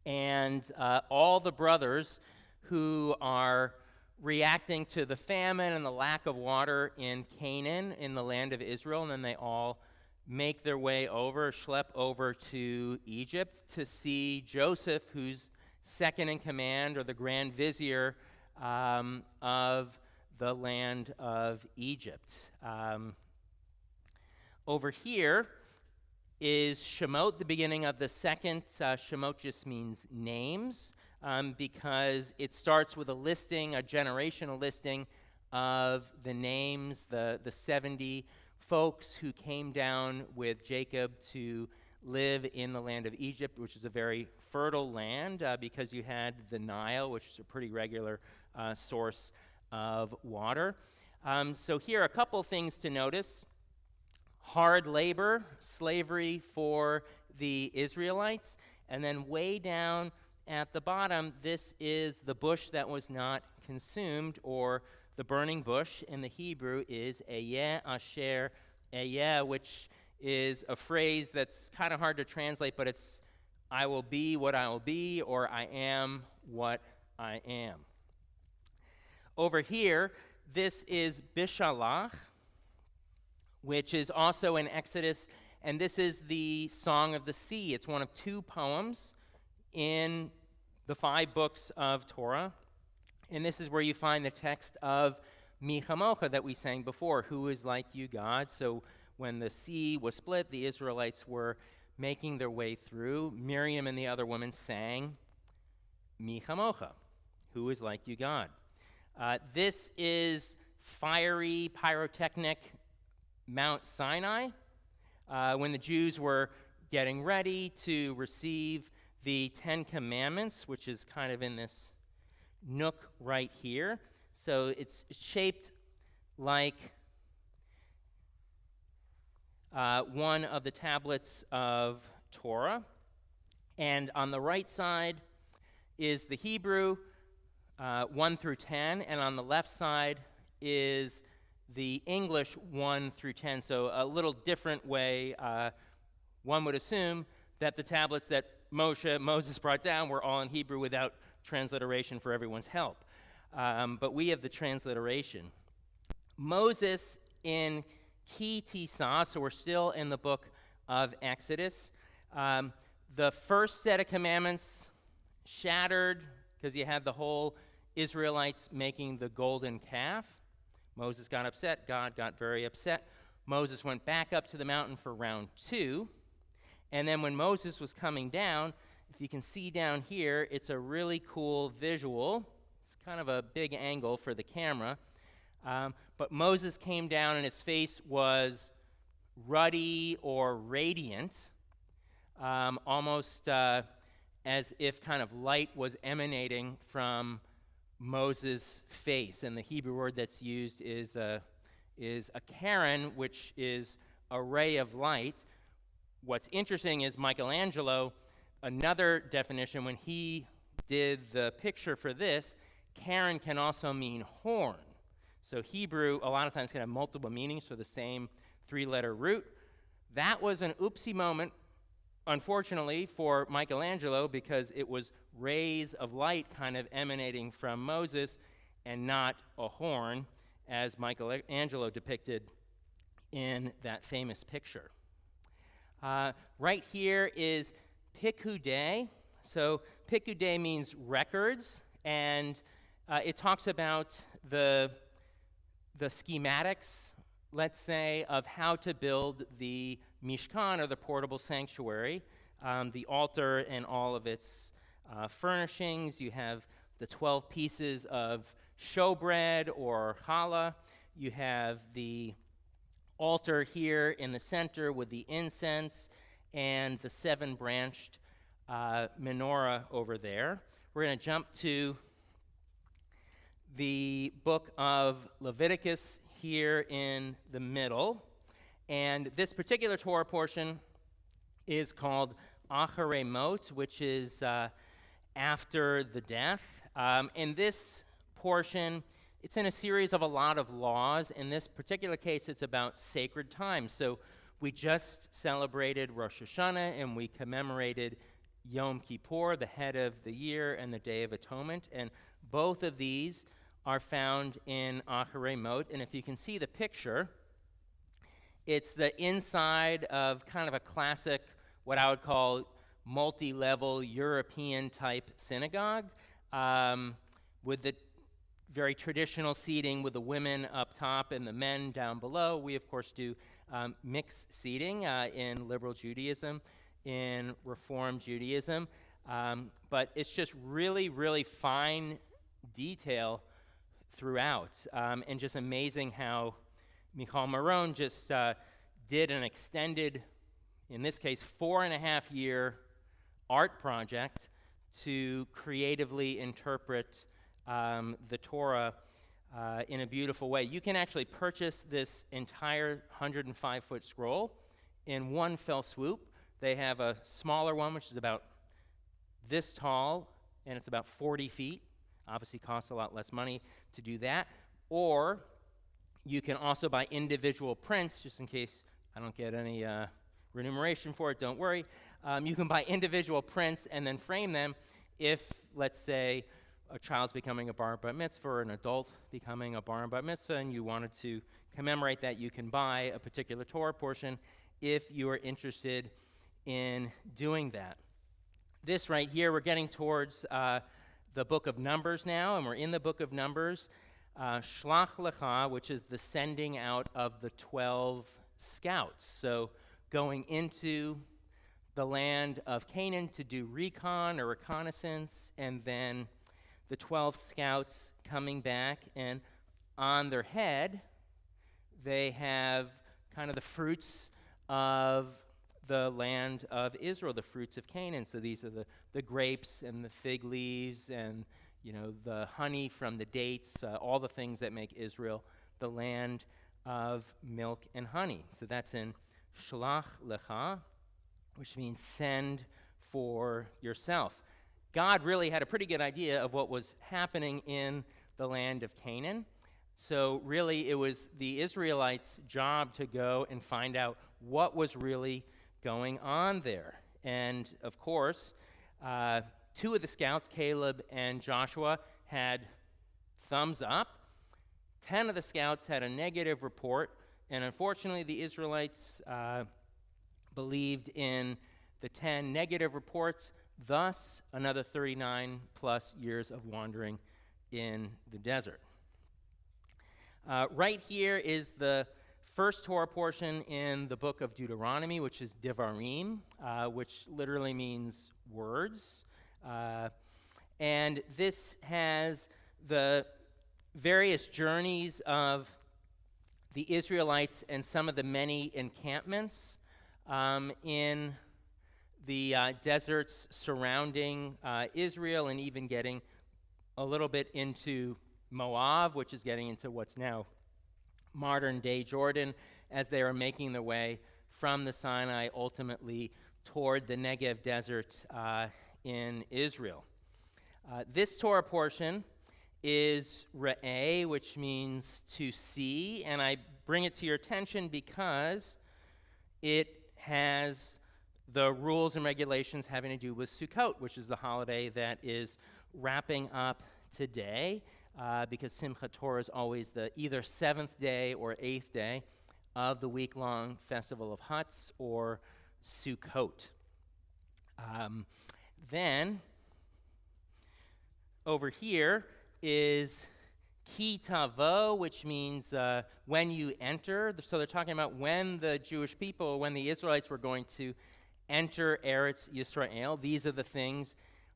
Speaker 1: and all the brothers who are reacting to the famine and the lack of water in Canaan, in the land of Israel, and then they all make their way over, schlep over to Egypt to see Joseph, who's second in command, or the grand vizier of the land of Egypt. Over here is Shemot, the beginning of the second. Shemot just means names, because it starts with a listing, a generational listing of the names, the 70 folks who came down with Jacob to live in the land of Egypt, which is a very fertile land because you had the Nile, which is a pretty regular source of water. So here are a couple things to notice. Hard labor, slavery for the Israelites, and then way down at the bottom, this is the bush that was not consumed, or the burning bush in the Hebrew is Eyeh Asher Eyeh, which is a phrase that's kind of hard to translate, but it's I will be what I will be, or I am what I am. Over here, this is Bishalach, which is also in Exodus, and this is the Song of the Sea. It's one of 2 poems in the 5 books of Torah, and this is where you find the text of Mi Chamocha that we sang before, who is like you, God. So when the sea was split, the Israelites were making their way through. Miriam and the other women sang Mi Chamocha, who is like you, God. This is fiery, pyrotechnic Mount Sinai, when the Jews were getting ready to receive the 10 Commandments, which is kind of in this nook right here. So it's shaped like one of the tablets of Torah. And on the right side is the Hebrew, 1 through 10, and on the left side is the English 1 through 10. So a little different way. One would assume that the tablets that Moses brought down were all in Hebrew without transliteration for everyone's help. But we have the transliteration. Moses in Ki Tisa, so we're still in the book of Exodus. The first set of commandments shattered because you had the whole Israelites making the golden calf. Moses got upset. God got very upset. Moses went back up to the mountain for round 2. And then when Moses was coming down, if you can see down here, it's a really cool visual. It's kind of a big angle for the camera. But Moses came down and his face was ruddy or radiant, almost as if kind of light was emanating from Moses' face. And the Hebrew word that's used is a Karen, which is a ray of light. What's interesting is Michelangelo, another definition, when he did the picture for this, Karen can also mean horn. So Hebrew a lot of times can have multiple meanings for the same 3-letter root. That was an oopsie moment, unfortunately, for Michelangelo, because it was rays of light kind of emanating from Moses and not a horn, as Michelangelo depicted in that famous picture. Right here is Pikudei. So Pikudei means records, and it talks about the schematics, let's say, of how to build the Mishkan, or the portable sanctuary, the altar and all of its furnishings. You have the 12 pieces of showbread or challah. You have the altar here in the center with the incense and the 7-branched menorah over there. We're going to jump to the book of Leviticus here in the middle. And this particular Torah portion is called Acharei Mot, which is after the death. In this portion, it's in a series of a lot of laws. In this particular case, it's about sacred times. So we just celebrated Rosh Hashanah, and we commemorated Yom Kippur, the head of the year, and the Day of Atonement. And both of these are found in Acharei Mot. And if you can see the picture, it's the inside of kind of a classic, what I would call multi-level European-type synagogue, with the very traditional seating with the women up top and the men down below. We, of course, do mixed seating in liberal Judaism, in Reform Judaism. But it's just really, really fine detail throughout, and just amazing how Michal Maron just did an extended, in this case, 4.5-year art project to creatively interpret the Torah in a beautiful way. You can actually purchase this entire 105-foot scroll in one fell swoop. They have a smaller one, which is about this tall, and it's about 40 feet. Obviously costs a lot less money to do that. Or you can also buy individual prints, just in case I don't get any remuneration for it, don't worry. You can buy individual prints and then frame them if, let's say, a child's becoming a bar mitzvah or an adult becoming a bar mitzvah, and you wanted to commemorate that, you can buy a particular Torah portion if you are interested in doing that. This right here, we're getting towards the book of Numbers now, and we're in the book of Numbers. Shlach Lecha, which is the sending out of the 12 scouts. So going into the land of Canaan to do recon or reconnaissance, and then the 12 scouts coming back, and on their head, they have kind of the fruits of the land of Israel, the fruits of Canaan. So these are the grapes and the fig leaves and, the honey from the dates, all the things that make Israel the land of milk and honey. So that's in Shlach Lecha, which means send for yourself. God really had a pretty good idea of what was happening in the land of Canaan. So really it was the Israelites' job to go and find out what was really going on there. And of course, 2 of the scouts, Caleb and Joshua, had thumbs up. 10 of the scouts had a negative report, and unfortunately the Israelites believed in the 10 negative reports, thus another 39 plus years of wandering in the desert. Right here is the first Torah portion in the book of Deuteronomy, which is Devarim, which literally means words. And this has the various journeys of the Israelites and some of the many encampments in the deserts surrounding Israel, and even getting a little bit into Moab, which is getting into what's now modern-day Jordan, as they are making their way from the Sinai ultimately toward the Negev desert in Israel. This Torah portion is Re'eh, which means to see, and I bring it to your attention because it has the rules and regulations having to do with Sukkot, which is the holiday that is wrapping up today, because Simchat Torah is always the either 7th day or 8th day of the week-long Festival of Huts, or Sukkot. Then, over here is Ki Tavo, which means when you enter. So they're talking about when the Jewish people, when the Israelites were going to enter Eretz Yisrael. These are the things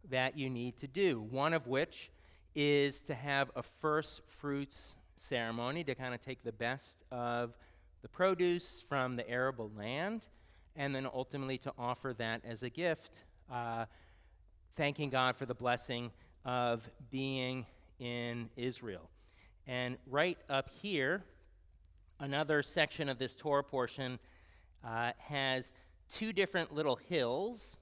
Speaker 1: that you need to do, one of which is to have a first fruits ceremony to kind of take the best of the produce from the arable land, and then ultimately to offer that as a gift, thanking God for the blessing of being in Israel. And right up here, another section of this Torah portion has 2 different little hills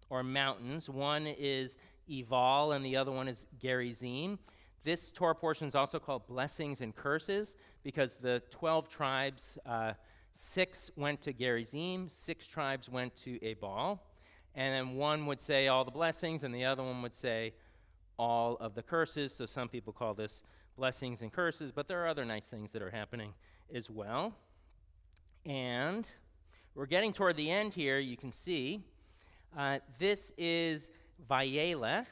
Speaker 1: or mountains. One is Eval, and the other one is Gerizim. This Torah portion is also called Blessings and Curses, because the 12 tribes, 6 went to Gerizim, 6 tribes went to Ebal, and then one would say all the blessings, and the other one would say all of the curses. So some people call this blessings and curses, but there are other nice things that are happening as well. And we're getting toward the end here. You can see this is Vayelech,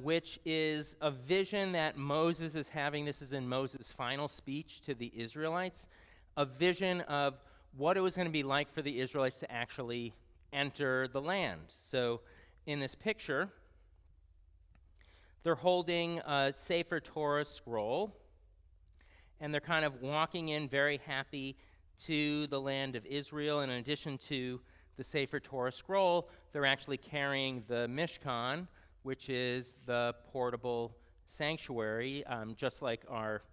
Speaker 1: which is a vision that Moses is having. This is in Moses' final speech to the Israelites, a vision of what it was going to be like for the Israelites to actually enter the land. So in this picture, they're holding a Sefer Torah scroll, and they're kind of walking in very happy to the land of Israel. In addition to the Sefer Torah scroll, they're actually carrying the Mishkan, which is the portable sanctuary, just like our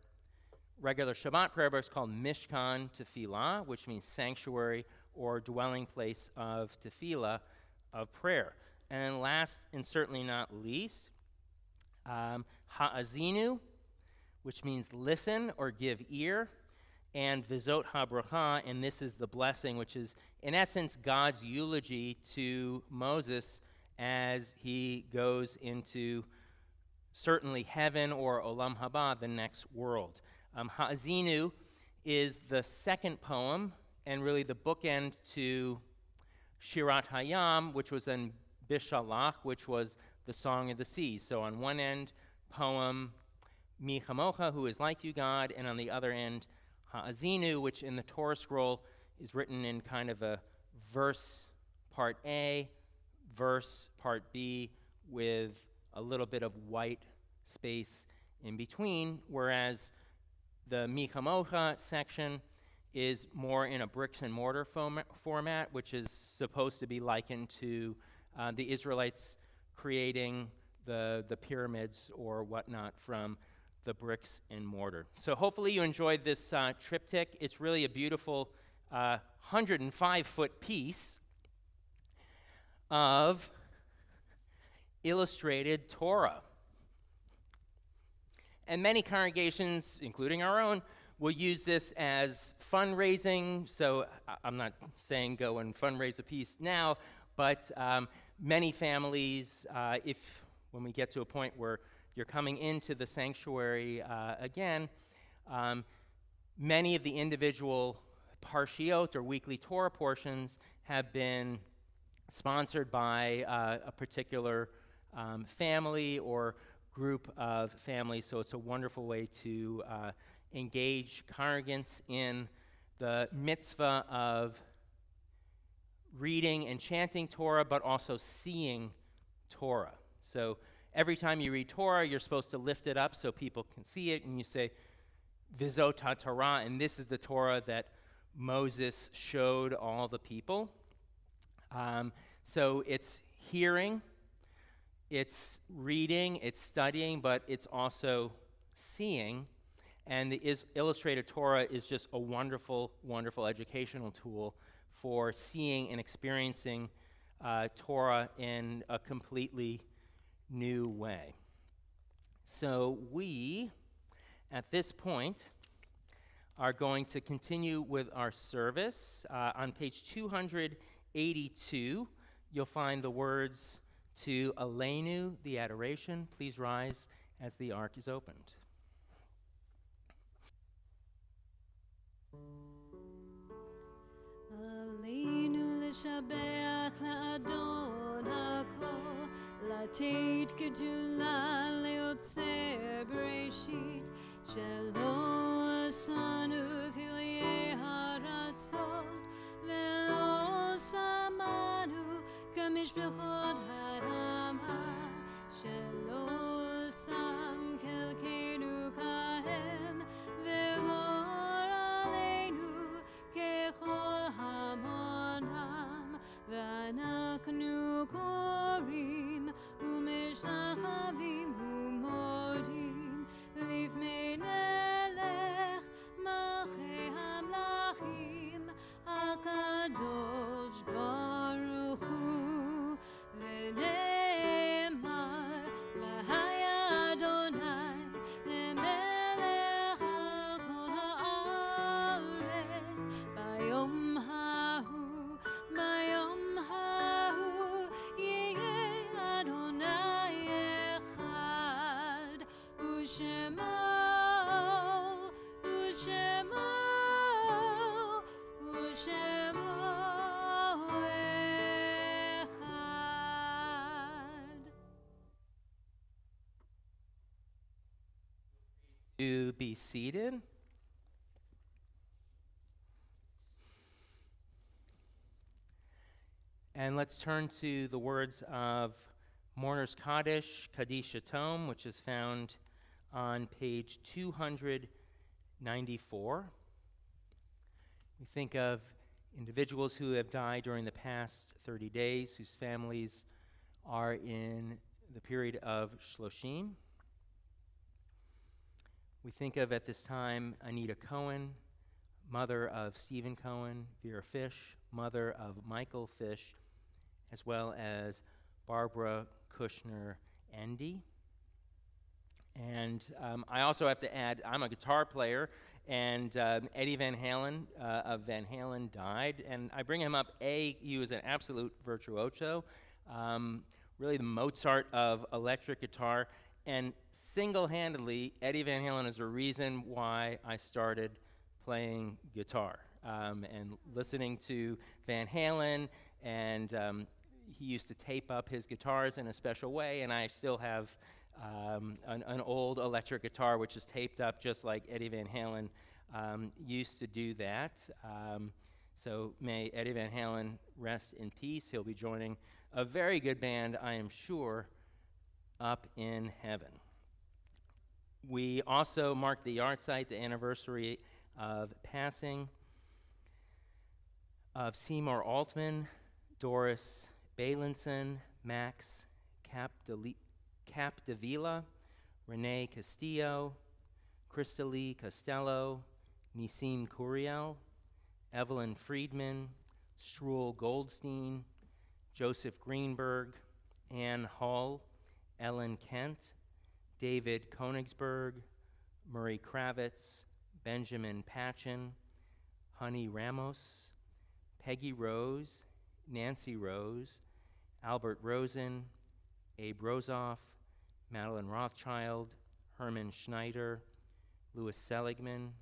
Speaker 1: regular Shabbat prayer, but it's called Mishkan Tefillah, which means sanctuary or dwelling place of tefillah, of prayer. And last and certainly not least, Ha'azinu, which means listen or give ear, and Vizot HaBracha, and this is the blessing, which is in essence God's eulogy to Moses as he goes into certainly heaven or Olam Haba, the next world. Ha'azinu is the second poem and really the bookend to Shirat Hayam, which was in Bishalach, which was the Song of the Sea. So on one end, poem Mi Chamocha, who is like you, God, and on the other end, Ha'azinu, which in the Torah scroll is written in kind of a verse part A, verse part B, with a little bit of white space in between, whereas the Mi Chamocha section is more in a bricks and mortar format, which is supposed to be likened to the Israelites creating the pyramids or whatnot from the bricks and mortar. So hopefully you enjoyed this triptych. It's really a beautiful 105-foot piece of illustrated Torah. And many congregations, including our own, will use this as fundraising. So I'm not saying go and fundraise a piece now, but many families, when we get to a point where you're coming into the sanctuary again, many of the individual parshiot or weekly Torah portions have been sponsored by a particular family or group of families. So it's a wonderful way to engage congregants in the mitzvah of reading and chanting Torah, but also seeing Torah. So every time you read Torah, you're supposed to lift it up so people can see it, and you say, Vizot HaTorah, and this is the Torah that Moses showed all the people. So it's hearing, it's reading, it's studying, but it's also seeing. And the illustrated Torah is just a wonderful, wonderful educational tool for seeing and experiencing Torah in a completely new way. So we, at this point, are going to continue with our service. On page 282, you'll find the words to Aleinu, the adoration. Please rise as the ark is opened.
Speaker 4: Aleinu l'shabeach la'adon hakol, לתת גדולה ליוצר בראשית, שלא עשנו כליי הרצות, ולא שמנו כמשפחות הרמה, שלא שם חלקנו כהם, וגור עלינו ככל המונם, ואנחנו קוראים ומשתחווים ומודים לפני מלך מלכי המלכים הקדוש ברוך הוא, ונאמר והיה אדוני למלך על כל הארץ ביום ההוא, ביום ההוא יהיה אדוני אחד, ושמו אחד.
Speaker 1: To be seated. And let's turn to the words of Mourner's Kaddish, Kaddish Tome, which is found on page 294. We think of individuals who have died during the past 30 days, whose families are in the period of Shloshim. We think of, at this time, Anita Cohen, mother of Stephen Cohen, Vera Fish, mother of Michael Fish, as well as Barbara Kushner Endy. And I also have to add, I'm a guitar player, and Eddie Van Halen of Van Halen died. And I bring him up, A, he was an absolute virtuoso, really the Mozart of electric guitar. And single-handedly, Eddie Van Halen is the reason why I started playing guitar. And listening to Van Halen, and he used to tape up his guitars in a special way, and I still have an old electric guitar which is taped up just like Eddie Van Halen used to do that. So may Eddie Van Halen rest in peace. He'll be joining a very good band, I am sure, up in heaven. We also mark the yahrzeit, the anniversary of passing of Seymour Altman, Doris Bailenson, Max Capdevila, Renee Castillo, Crystalie Costello, Nissim Curiel, Evelyn Friedman, Struhl Goldstein, Joseph Greenberg, Ann Hull, Ellen Kent, David Konigsberg, Murray Kravitz, Benjamin Patchen, Honey Ramos, Peggy Rose, Nancy Rose, Albert Rosen, Abe Rosoff, Madeline Rothschild, Herman Schneider, Louis Seligman,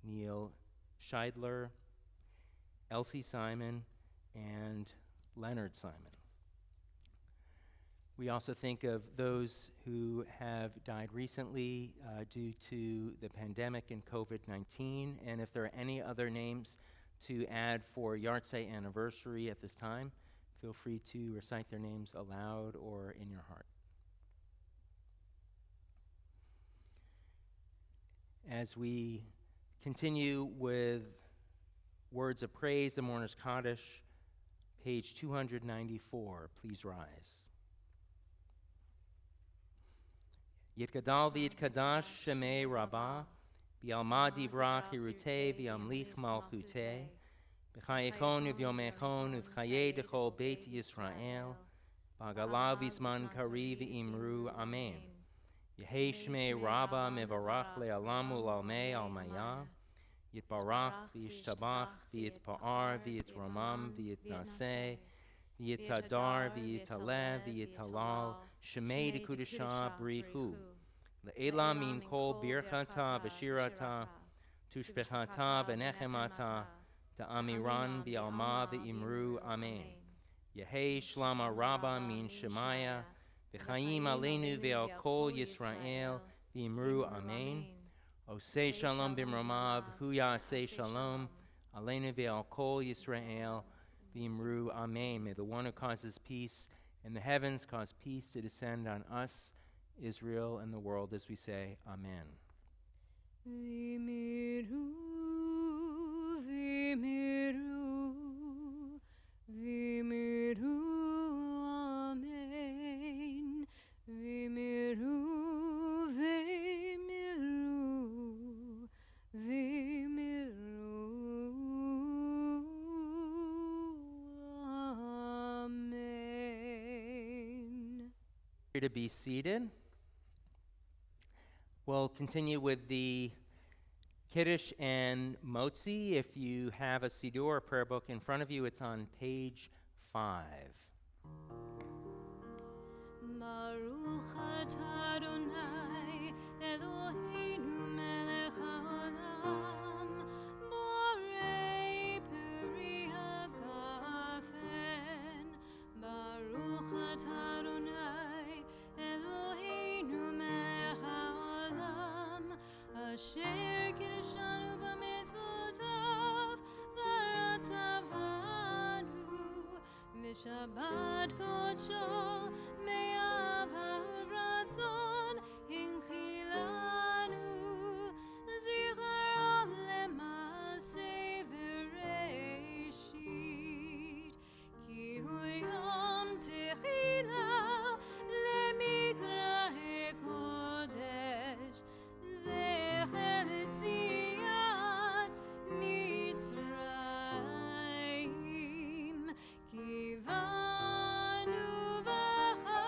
Speaker 1: Neil Scheidler, Elsie Simon, and Leonard Simon. We also think of those who have died recently due to the pandemic and COVID-19, and if there are any other names to add for Yahrzeit anniversary at this time, feel free to recite their names aloud or in your heart. As we continue with words of praise, the Mourner's Kaddish, page 294, please rise. Yitgadal v'yitkadash shemei rabbah, v'yalma divrach hirutei v'yamlich malchutei, v'chayechon uv'yomechon uv'chayei dechol beit Yisrael, v'agalav v'zman kari v'imru amen. Yehei shmei rabbah mevarach le'alam u'lalmei almaya, yitbarach v'yishtabach v'yitpa'ar v'yitramam v'yitnaseh, v'yitadar v'yitalev v'yitalal, shemei dekudesha brichu, le'ela min kol birchata v'shirata, tushbechata v'nechemata, ta'amiran bi'alma v'imru amen. Yehei shlama rabba min shemaya, v'chayim aleinu ve'al kol Yisrael v'imru amen. Osei shalom b'mromav, hu ya'aseh shalom, aleinu ve'al kol Yisrael v'imru amen. May the one who causes peace in the heavens cause peace to descend on us, Israel, and the world, as we say, amen.
Speaker 4: V'miru, v'miru, v'miru, amen. V'miru, v'miru, v'miru, amen.
Speaker 1: To be seated. We'll continue with the Kiddush and Motzi. If you have a siddur or prayer book in front of you, it's on page 5.
Speaker 4: Baruch atah Adonai Eloheinu melech haolam borei peri hagafen. Baruch atah Adonai Eloheinu melech haolam asher kiddushanu b'mitzvotav v'ratzavanu v'shabbat kodsho me'av ha'ratzon hinchilanu zicharo le'maseh v'reishit ki hu yom techila le'mikrah kodesh zecher tzion Mitzrayim kivanu v'cha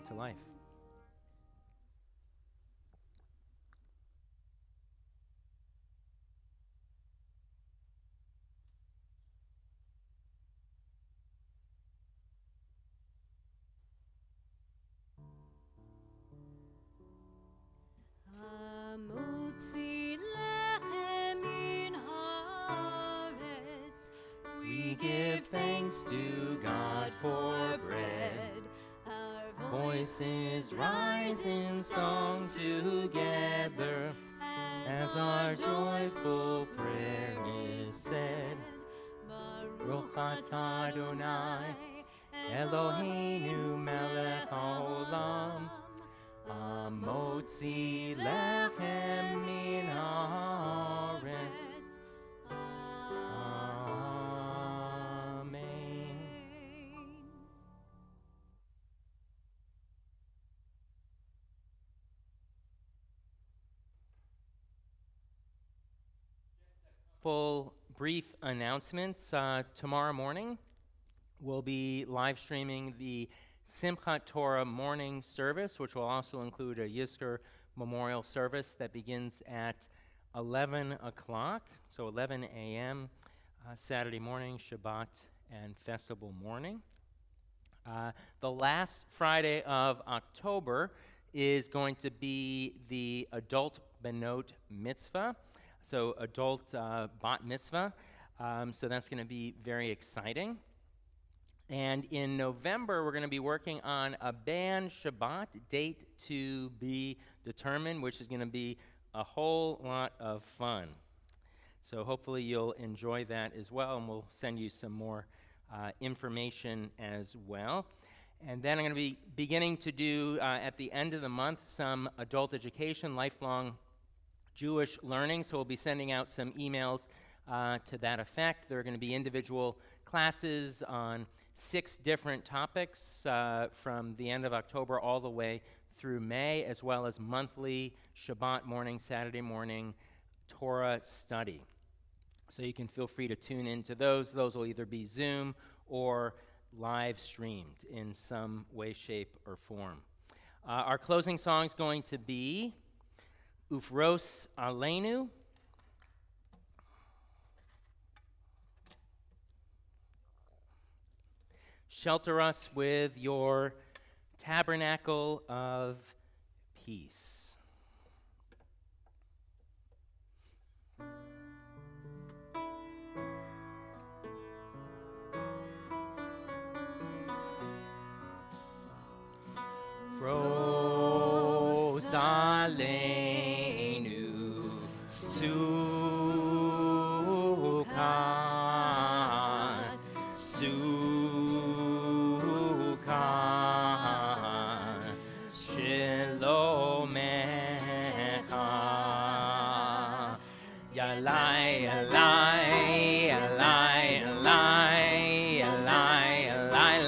Speaker 1: to life.
Speaker 4: Hamotzi lechem min haaretz.
Speaker 1: We give thanks to God for bread.
Speaker 4: Our
Speaker 1: Voices rise in song together as our joyful prayer is said. Baruch atah Adonai, Eloheinu melech haolam, Hamotzi lechem min haaretz. Amen. Couple brief announcements. Tomorrow morning, we'll be live streaming the Simchat Torah morning service, which will also include a Yizkor memorial service that begins at 11 o'clock, so 11 a.m. Saturday morning, Shabbat, and festival morning. The last Friday of October is going to be the adult Benot mitzvah, so adult bat mitzvah. So that's going to be very exciting. And in November, we're going to be working on a band Shabbat date to be determined, which is going to be a whole lot of fun. So hopefully you'll enjoy that as well, and we'll send you some more information as well. And then I'm going to be beginning to do, at the end of the month, some adult education, lifelong Jewish learning. So we'll be sending out some emails to that effect. There are going to be individual classes on 6 different topics from the end of October all the way through May, as well as monthly Shabbat morning, Saturday morning Torah study. So you can feel free to tune into those. Those will either be Zoom or live streamed in some way, shape, or form. Our closing song is going to be Ufros Aleinu. Shelter us with your tabernacle of peace. Fros aleinu sukkah, sukkah, shilomecha, yalai, yalai, yalai, yalai, yalai, yalai, yalai.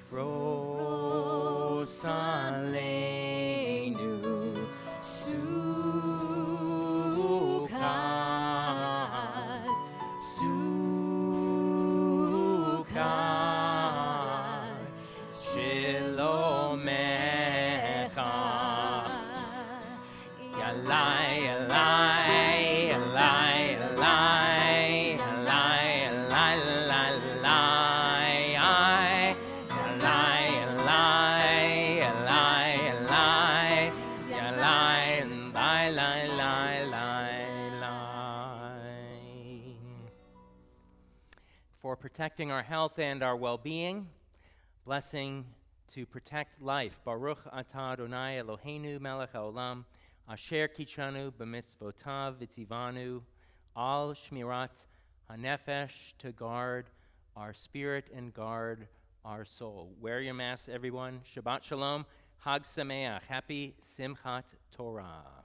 Speaker 1: Fros aleinu sukkah, sukkah, shilomecha, yalai, yalai, yalai, yalai, yalai, for protecting our health and our well-being, blessing to protect life. Baruch atah Adonai Eloheinu melech haolam, asher kichanu b'mitzvotav v'tzivanu, al shmirat hanefesh, to guard our spirit and guard our soul. Wear your mask, everyone. Shabbat shalom. Hag Sameach. Happy Simchat Torah.